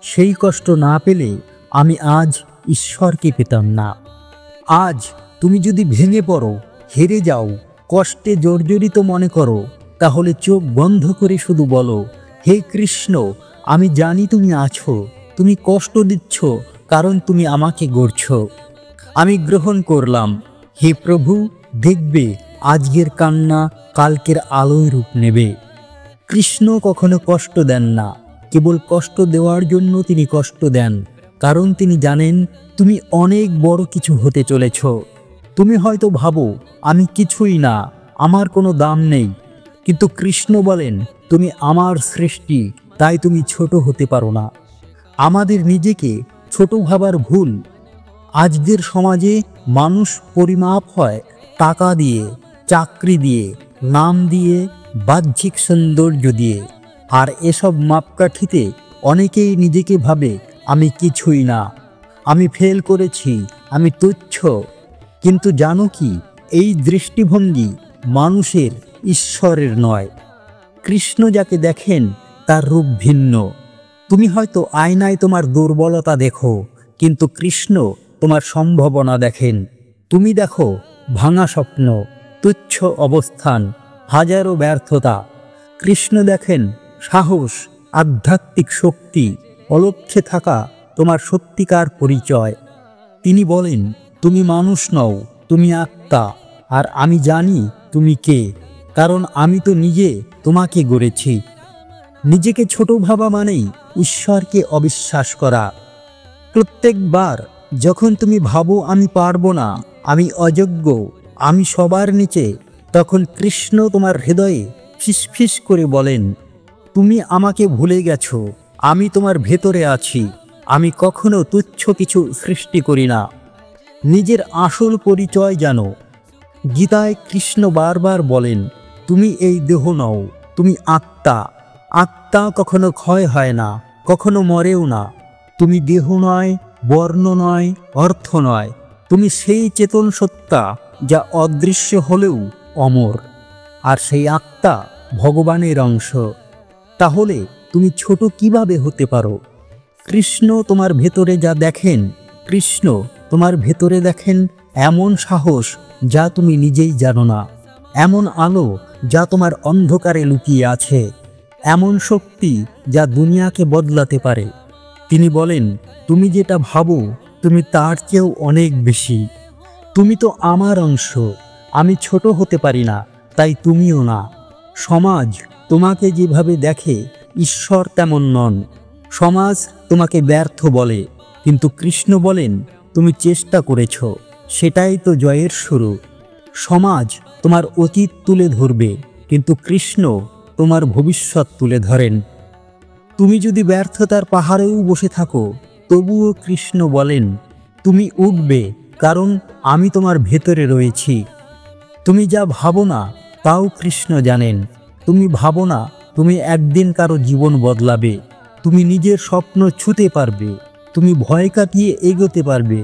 সেই কষ্ট না পেলে আমি আজ ঈশ্বরকে পেতাম না। আজ তুমি যদি ভেঙে পড়ো, হেরে যাও, কষ্টে জর্জরিত মনে করো, তাহলে চোখ বন্ধ করে শুধু বলো, হে কৃষ্ণ, আমি জানি তুমি আছো। তুমি কষ্ট দিচ্ছ কারণ তুমি আমাকে গড়ছ। আমি গ্রহণ করলাম। হে প্রভু, দেখবে আজকের কান্না কালকের আলোয় রূপ নেবে। কৃষ্ণ কখনো কষ্ট দেন না, কেবল কষ্ট দেওয়ার জন্য তিনি কষ্ট দেন, কারণ তিনি জানেন তুমি অনেক বড় কিছু হতে চলেছ। তুমি হয়তো ভাবো আমি কিছুই না, আমার কোনো দাম নেই, কিন্তু কৃষ্ণ বলেন তুমি আমার সৃষ্টি, তাই তুমি ছোট হতে পারো না। আমাদের নিজেকে ছোট ভাবার ভুল। আজকের সমাজে মানুষ পরিমাপ হয় টাকা দিয়ে, চাকরি দিয়ে, নাম দিয়ে, বাহ্যিক সৌন্দর্য দিয়ে। আর এসব মাপকাঠিতে অনেকেই নিজেকে ভাবে আমি কিছুই না, আমি ফেল করেছি, আমি তুচ্ছ। কিন্তু জানো কি, এই দৃষ্টিভঙ্গি মানুষের, ঈশ্বরের নয়। কৃষ্ণ যাকে দেখেন তার রূপ ভিন্ন। তুমি হয়তো আয়নায় তোমার দুর্বলতা দেখো, কিন্তু কৃষ্ণ তোমার সম্ভাবনা দেখেন। তুমি দেখো ভাঙা স্বপ্ন, তুচ্ছ অবস্থান, হাজারো ব্যর্থতা। কৃষ্ণ দেখেন সাহস, আধ্যাত্মিক শক্তি, অলক্ষ্যে থাকা তোমার সত্যিকার পরিচয়। তিনি বলেন, তুমি মানুষ নও, তুমি আত্মা, আর আমি জানি তুমি কে, কারণ আমি তো নিজে তোমাকে গড়েছি। নিজেকে ছোট ভাবা মানেই ঈশ্বরকে অবিশ্বাস করা। প্রত্যেকবার যখন তুমি ভাবো আমি পারবো না, আমি অযোগ্য, আমি সবার নিচে, তখন কৃষ্ণ তোমার হৃদয়ে ফিসফিস করে বলেন, তুমি আমাকে ভুলে গেছো, আমি তোমার ভেতরে আছি, আমি কখনো তুচ্ছ কিছু সৃষ্টি করি না। নিজের আসল পরিচয় জানো। গীতায় কৃষ্ণ বারবার বলেন, তুমি এই দেহ নও, তুমি আত্মা। আত্মা কখনো ক্ষয় হয় না, কখনো মরেও না। তুমি দেহ নয়, বর্ণ নয়, অর্থ নয়, তুমি সেই চেতন সত্তা যা অদৃশ্য হলেও অমর। আর সেই আত্মা ভগবানের অংশ। তাহলে তুমি ছোট কিভাবে হতে পারো? কৃষ্ণ তোমার ভেতরে যা দেখেন, কৃষ্ণ তোমার ভেতরে দেখেন এমন সাহস যা তুমি নিজেই জানো না, এমন আলো যা তোমার অন্ধকারে লুকিয়ে আছে, এমন শক্তি যা দুনিয়াকে বদলাতে পারে। তিনি বলেন, তুমি যেটা ভাবো তুমি তার চেয়েও অনেক বেশি। তুমি তো আমার অংশ, আমি ছোট হতে পারি না, তাই তুমিও না। সমাজ তোমাকে যেভাবে দেখে, ঈশ্বর তেমন নন। সমাজ তোমাকে ব্যর্থ বলে, কিন্তু কৃষ্ণ বলেন, তুমি চেষ্টা করেছ, সেটাই তো জয়ের শুরু। সমাজ তোমার অতীত তুলে ধরবে, কিন্তু কৃষ্ণ তোমার ভবিষ্যৎ তুলে ধরেন। তুমি যদি ব্যর্থতার পাহাড়েও বসে থাকো, তবুও কৃষ্ণ বলেন, তুমি উঠবে, কারণ আমি তোমার ভেতরে রয়েছি। তুমি যা ভাবো না তাও কৃষ্ণ জানেন। তুমি ভাবো না তুমি একদিন কারো জীবন বদলাবে, তুমি নিজের স্বপ্ন ছুঁতে পারবে, তুমি ভয় কাটিয়ে এগোতে পারবে,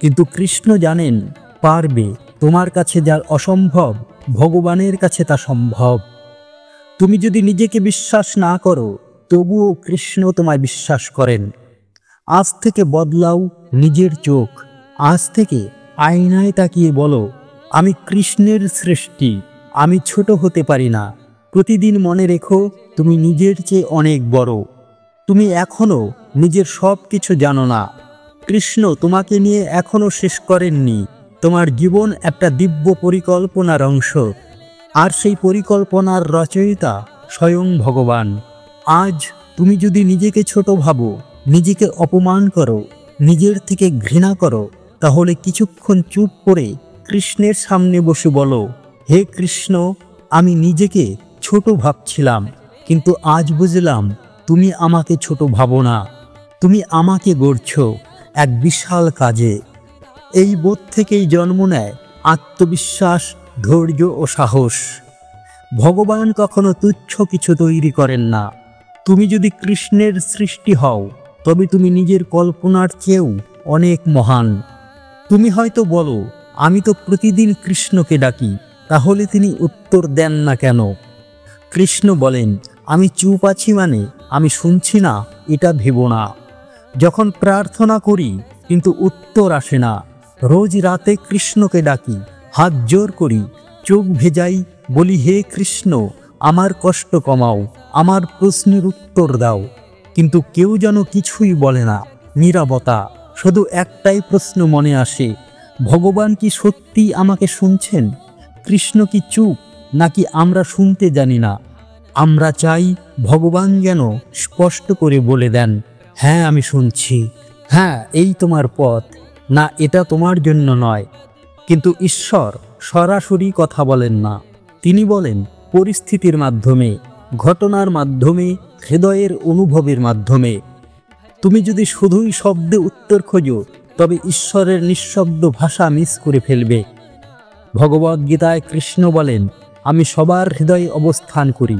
কিন্তু কৃষ্ণ জানেন পারবে। তোমার কাছে যা অসম্ভব, ভগবানের কাছে তা সম্ভব। তুমি যদি নিজেকে বিশ্বাস না করো, তবুও কৃষ্ণ তোমায় বিশ্বাস করেন। আজ থেকে বদলাও নিজের চোখ। আজ থেকে আয়নায় তাকিয়ে বলো, আমি কৃষ্ণের সৃষ্টি, আমি ছোট হতে পারি না। প্রতিদিন মনে রেখো, তুমি নিজের চেয়ে অনেক বড়। তুমি এখনো নিজের সব কিছু জানো না। কৃষ্ণ তোমাকে নিয়ে এখনো শেষ করেননি। তোমার জীবন একটা দিব্য পরিকল্পনার অংশ, আর সেই পরিকল্পনার রচয়িতা স্বয়ং ভগবান। আজ তুমি যদি নিজেকে ছোট ভাবো, নিজেকে অপমান করো, নিজের থেকে ঘৃণা করো, তাহলে কিছুক্ষণ চুপ করে কৃষ্ণের সামনে বসে বলো, হে কৃষ্ণ, আমি নিজেকে ছোট ভাবছিলাম, কিন্তু আজ বুঝলাম তুমি আমাকে ছোট ভাবো না, তুমি আমাকে গড়ছ এক বিশাল কাজে। এই বোধ থেকেই জন্ম নেয় আত্মবিশ্বাস, ধৈর্য ও সাহস। ভগবান কখনো তুচ্ছ কিছু তৈরি করেন না। তুমি যদি কৃষ্ণের সৃষ্টি হও, তবে তুমি নিজের কল্পনার চেয়েও অনেক মহান। তুমি হয়তো বলো, আমি তো প্রতিদিন কৃষ্ণকে ডাকি, তাহলে তিনি উত্তর দেন না কেন? কৃষ্ণ বলেন, আমি চুপ আছি মানে আমি শুনছি না, এটা ভেবো না। যখন প্রার্থনা করি কিন্তু উত্তর আসে না, রোজ রাতে কৃষ্ণকে ডাকি, হাত জোর করি, চোখ ভেজাই, বলি, হে কৃষ্ণ, আমার কষ্ট কমাও, আমার প্রশ্নের উত্তর দাও। কিন্তু কেউ যেন কিছুই বলে না, নীরবতা। শুধু একটাই প্রশ্ন মনে আসে, ভগবান কি সত্যি আমাকে শুনছেন? কৃষ্ণ কি চুপ, নাকি আমরা শুনতে জানি না? আমরা চাই ভগবান যেন স্পষ্ট করে বলে দেন, হ্যাঁ আমি শুনছি, হ্যাঁ এই তোমার পথ, না এটা তোমার জন্য নয়। কিন্তু ঈশ্বর সরাসরি কথা বলেন না। তিনি বলেন পরিস্থিতির মাধ্যমে, ঘটনার মাধ্যমে, হৃদয়ের অনুভবের মাধ্যমে। তুমি যদি শুধুই শব্দে উত্তর খোঁজো, তবে ঈশ্বরের নিঃশব্দ ভাষা মিস করে ফেলবে। ভগবদ্গীতায় কৃষ্ণ বলেন, আমি সবার হৃদয়ে অবস্থান করি।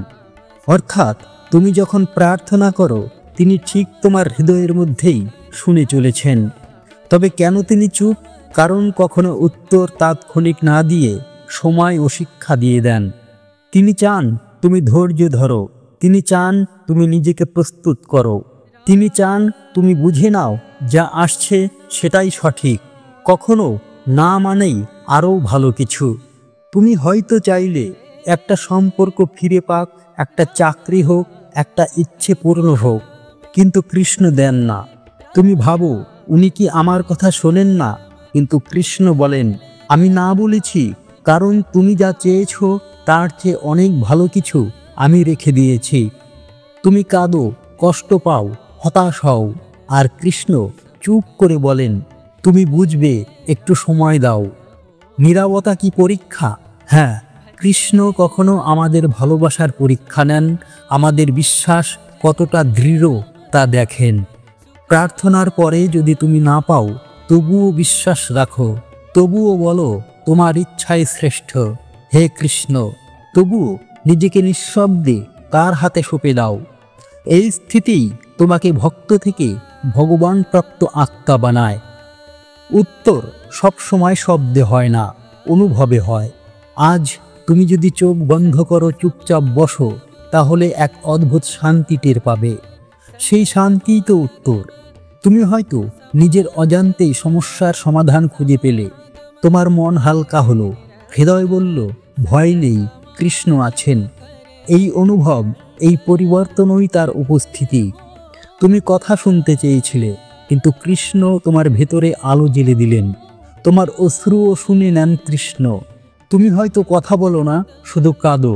অর্থাৎ তুমি যখন প্রার্থনা করো, তিনি ঠিক তোমার হৃদয়ের মধ্যেই শুনে চলেছেন। তবে কেন তিনি চুপ? কারণ কখনো উত্তর তাৎক্ষণিক না দিয়ে সময় ও শিক্ষা দিয়ে দেন। তিনি চান তুমি ধৈর্য ধরো, তিনি চান তুমি নিজেকে প্রস্তুত করো, তিনি চান তুমি বুঝে নাও যা আসছে সেটাই সঠিক। কখনো না মানেই আরও ভালো কিছু। তুমি হয়তো চাইলে একটা সম্পর্ক ফিরে পাক, একটা চাকরি হোক, একটা ইচ্ছে পূর্ণ হোক, কিন্তু কৃষ্ণ দেন না। তুমি ভাবো উনি কি আমার কথা শোনেন না, কিন্তু কৃষ্ণ বলেন আমি না বলেছি, কারণ তুমি যা চেয়েছো তার চেয়ে অনেক ভালো কিছু আমি রেখে দিয়েছি। তুমি কাঁদো, কষ্ট পাও, হতাশ হও, আর কৃষ্ণ চুপ করে বলেন তুমি বুঝবে, একটু সময় দাও। নীরবতা কি পরীক্ষা? হ্যাঁ, কৃষ্ণ কখনো আমাদের ভালোবাসার পরীক্ষা নেন, আমাদের বিশ্বাস কতটা দৃঢ় তা দেখেন। প্রার্থনার পরে যদি তুমি না পাও, তবুও বিশ্বাস রাখো, তবুও বলো তোমার ইচ্ছাই শ্রেষ্ঠ। হে কৃষ্ণ, তবুও নিজেকে নিঃশব্দে তার হাতে সঁপে দাও। এই স্থিতিই তোমাকে ভক্ত থেকে ভগবান প্রাপ্ত আত্মা বানায়। উত্তর সবসময় শব্দে হয় না, অনুভবে হয়। আজ তুমি যদি চোখ বন্ধ করো, চুপচাপ বসো, তাহলে এক অদ্ভুত শান্তি টের পাবে। সেই শান্তিই তো উত্তর। তুমি হয়তো নিজের অজান্তেই সমস্যার সমাধান খুঁজে পেলে। তোমার মন হালকা হলো, হৃদয় বলল ভয় নেই, কৃষ্ণ আছেন। এই অনুভব, এই পরিবর্তনই তার উপস্থিতি। তুমি কথা শুনতে চেয়েছিলে, কিন্তু কৃষ্ণ তোমার ভেতরে আলো জ্বেলে দিলেন। তোমার অশ্রুও শুনে নেন কৃষ্ণ। তুমি হয়তো কথা বলো না, শুধু কাঁদো,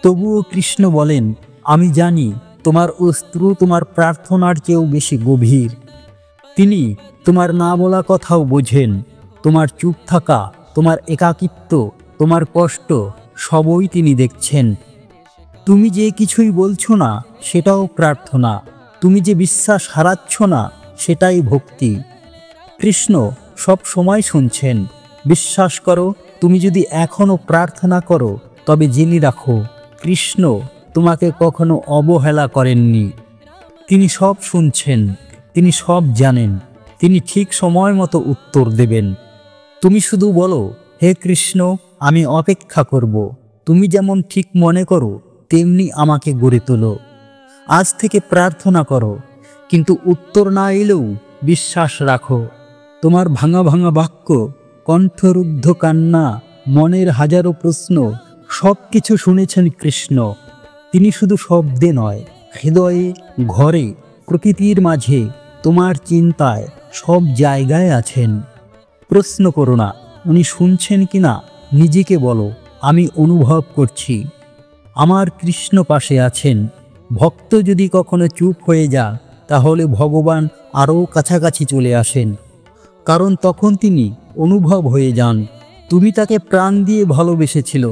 তবুও কৃষ্ণ বলেন আমি জানি তোমার অশ্রু তোমার প্রার্থনার চেয়েও বেশি গভীর। তিনি তোমার না বলা কথাও বোঝেন। তোমার চুপ থাকা, তোমার একাকিত্ব, তোমার কষ্ট সবই তিনি দেখছেন। তুমি যে কিছুই বলছো না সেটাও প্রার্থনা, তুমি যে বিশ্বাস হারাচ্ছ না সেটাই ভক্তি। কৃষ্ণ সব সময় শুনছেন। বিশ্বাস করো, তুমি যদি এখনো প্রার্থনা করো, তবে জেনে রাখো কৃষ্ণ তোমাকে কখনো অবহেলা করেননি। তিনি সব শুনছেন, তিনি সব জানেন, তিনি ঠিক সময় মতো উত্তর দেবেন। তুমি শুধু বলো হে কৃষ্ণ আমি অপেক্ষা করব, তুমি যেমন ঠিক মনে করো তেমনি আমাকে গড়ে তোলো। আজ থেকে প্রার্থনা করো, কিন্তু উত্তর না এলেও বিশ্বাস রাখো। তোমার ভাঙা ভাঙা বাক্য, কণ্ঠরুদ্ধ কান্না, মনের হাজারো প্রশ্ন, সব কিছু শুনেছেন কৃষ্ণ। তিনি শুধু শব্দে নয়, হৃদয়ে, ঘরে, প্রকৃতির মাঝে, তোমার চিন্তায়, সব জায়গায় আছেন। প্রশ্ন করো না উনি শুনছেন কিনা, নিজেকে বলো আমি অনুভব করছি, আমার কৃষ্ণ পাশে আছেন। ভক্ত যদি কখনো চুপ হয়ে যায়, তাহলে ভগবান আরও কাছাকাছি চলে আসেন, কারণ তখন তিনি অনুভব হয়ে যান। তুমি তাকে প্রাণ দিয়ে ভালোবেসেছিল,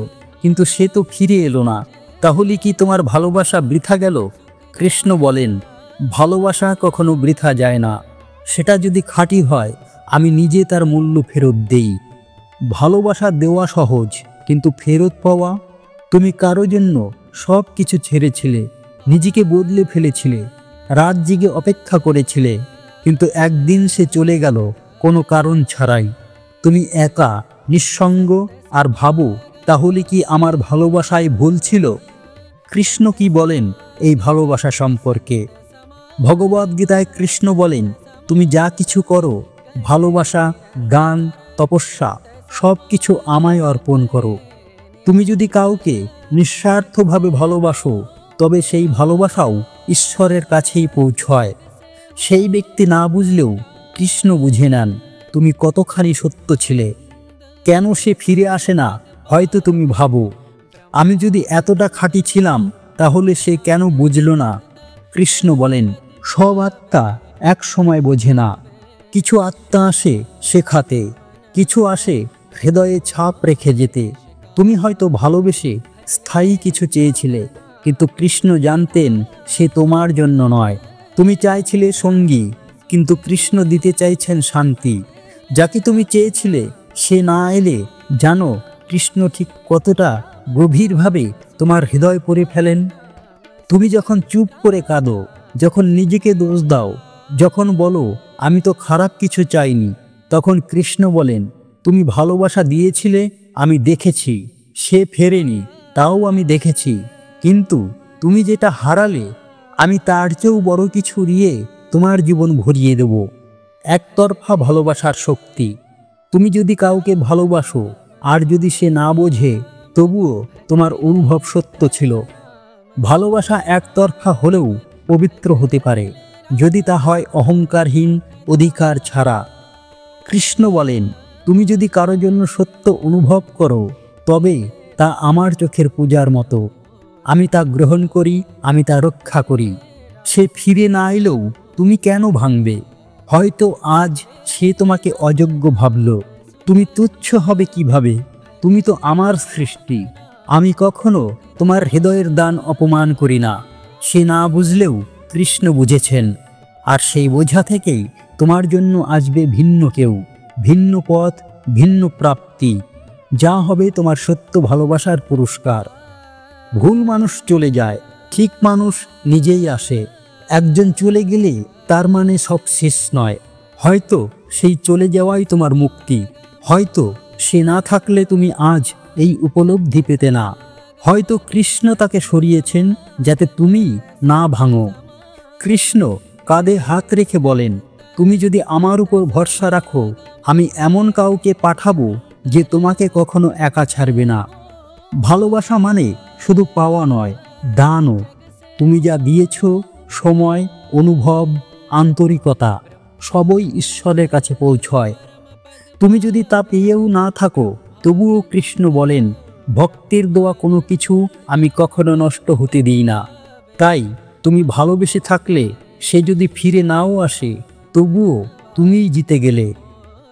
কিন্তু সে তো ফিরে এলো না, তাহলে কি তোমার ভালোবাসা বৃথা গেল? কৃষ্ণ বলেন ভালোবাসা কখনো বৃথা যায় না, সেটা যদি খাঁটি হয় আমি নিজে তার মূল্য ফেরত দেই। ভালোবাসা দেওয়া সহজ, কিন্তু ফেরত পাওয়া? তুমি কারো জন্য সব কিছু ছেড়েছিলে, নিজেকে বদলে ফেলেছিলে, রাত জেগে অপেক্ষা করেছিলে, কিন্তু একদিন সে চলে গেল কোনো কারণ ছাড়াই। তুমি একা, নিঃসঙ্গ, আর ভাবো তাহলে কি আমার ভালোবাসায় ভুল ছিল? কৃষ্ণ কি বলেন এই ভালোবাসা সম্পর্কে? ভগবদ্গীতায় কৃষ্ণ বলেন তুমি যা কিছু করো, ভালোবাসা, গান, তপস্যা, সব কিছু আমায় অর্পণ করো। তুমি যদি কাউকে নিঃস্বার্থভাবে ভালোবাসো, তবে সেই ভালোবাসাও ঈশ্বরের কাছেই পৌঁছয়। সেই ব্যক্তি না বুঝলেও কৃষ্ণ বুঝে নেন তুমি কতখানি সত্য ছিলে। কেন সে ফিরে আসে না? হয়তো তুমি ভাবো আমি যদি এতটা খাঁটি ছিলাম, তাহলে সে কেন বুঝল না? কৃষ্ণ বলেন সব আত্মা এক সময় বোঝে না। কিছু আত্মা আসে শেখাতে, কিছু আসে হৃদয়ে ছাপ রেখে যেতে। তুমি হয়তো ভালোবেসে স্থায়ী কিছু চেয়েছিলে, কিন্তু কৃষ্ণ জানতেন সে তোমার জন্য নয়। তুমি চাইছিলে সঙ্গী, কিন্তু কৃষ্ণ দিতে চাইছেন শান্তি। যাকে তুমি চেয়েছিলে সে না এলে জানো কৃষ্ণ ঠিক কতটা গভীরভাবে তোমার হৃদয় পড়ে ফেলেন। তুমি যখন চুপ করে কাঁদো, যখন নিজেকে দোষ দাও, যখন বলো আমি তো খারাপ কিছু চাইনি, তখন কৃষ্ণ বলেন, তুমি ভালোবাসা দিয়েছিলে, আমি দেখেছি, সে ফেরেনি, তাও আমি দেখেছি, কিন্তু তুমি যেটা হারালে আমি তার চেয়েও বড় কিছু দিয়ে তোমার জীবন ভরিয়ে দেব। একতরফা ভালোবাসার শক্তি। তুমি যদি কাউকে ভালোবাসো আর যদি সে না বোঝে, তবুও তোমার অনুভব সত্য ছিল। ভালোবাসা একতরফা হলেও পবিত্র হতে পারে, যদি তা হয় অহংকারহীন, অধিকার ছাড়া। কৃষ্ণ বলেন, তুমি যদি কারো জন্য সত্য অনুভব করো, তবে তা আমার চোখের পূজার মতো। আমি তা গ্রহণ করি, আমি তা রক্ষা করি। সে ফিরে না এলেও তুমি কেন ভাঙবে? হয়তো আজ সে তোমাকে অযোগ্য ভাবল, তুমি তুচ্ছ হবে কিভাবে? তুমি তো আমার সৃষ্টি। আমি কখনো তোমার হৃদয়ের দান অপমান করি না। সে না বুঝলেও কৃষ্ণ বুঝেছেন, আর সেই বোঝা থেকেই তোমার জন্য আসবে ভিন্ন কেউ, ভিন্ন পথ, ভিন্ন প্রাপ্তি, যা হবে তোমার সত্য ভালোবাসার পুরস্কার। ভুল মানুষ চলে যায়, ঠিক মানুষ নিজেই আসে। একজন চলে গেলে তার মানে সব শেষ নয়। হয়তো সেই চলে যাওয়াই তোমার মুক্তি। হয়তো সে না থাকলে তুমি আজ এই উপলব্ধি পেতে না। হয়তো কৃষ্ণ তাকে সরিয়েছেন যাতে তুমি না ভাঙো। কৃষ্ণ কাঁধে হাত রেখে বলেন, তুমি যদি আমার উপর ভরসা রাখো, আমি এমন কাউকে পাঠাবো যে তোমাকে কখনো একা ছাড়বে না। ভালোবাসা মানে শুধু পাওয়া নয়, দানও। তুমি যা দিয়েছ, সময়, অনুভব, আন্তরিকতা, সবই ঈশ্বরের কাছে পৌঁছয়। তুমি যদি তা পেয়েও না থাকো, তবুও কৃষ্ণ বলেন, ভক্তের দেওয়া কোনো কিছু আমি কখনো নষ্ট হতে দিই না। তাই তুমি ভালোবেসে থাকলে সে যদি ফিরে নাও আসে, তবুও তুমিই জিতে গেলে।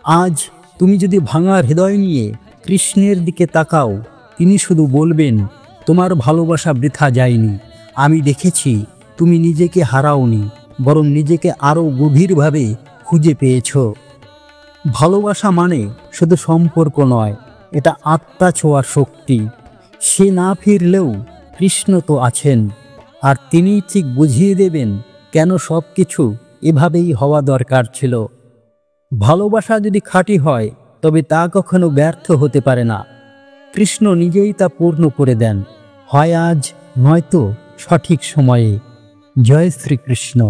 আজ তুমি যদি ভাঙা হৃদয় নিয়ে কৃষ্ণের দিকে তাকাও, তিনি শুধু বলবেন, তোমার ভালোবাসা বৃথা যায়নি। আমি দেখেছি তুমি নিজেকে হারাওনি, বরং নিজেকে আরও গভীরভাবে খুঁজে পেয়েছ। ভালোবাসা মানে শুধু সম্পর্ক নয়, এটা আত্মা ছোঁয়ার শক্তি। সে না ফিরলেও কৃষ্ণ তো আছেন, আর তিনিই ঠিক বুঝিয়ে দেবেন কেন সব কিছু এভাবেই হওয়া দরকার ছিল। ভালোবাসা যদি খাঁটি হয়, তবে তা কখনো ব্যর্থ হতে পারে না। কৃষ্ণ নিজেই তা পূর্ণ করে দেন, হয় আজ, নয়তো সঠিক সময়ে। জয় শ্রীকৃষ্ণ।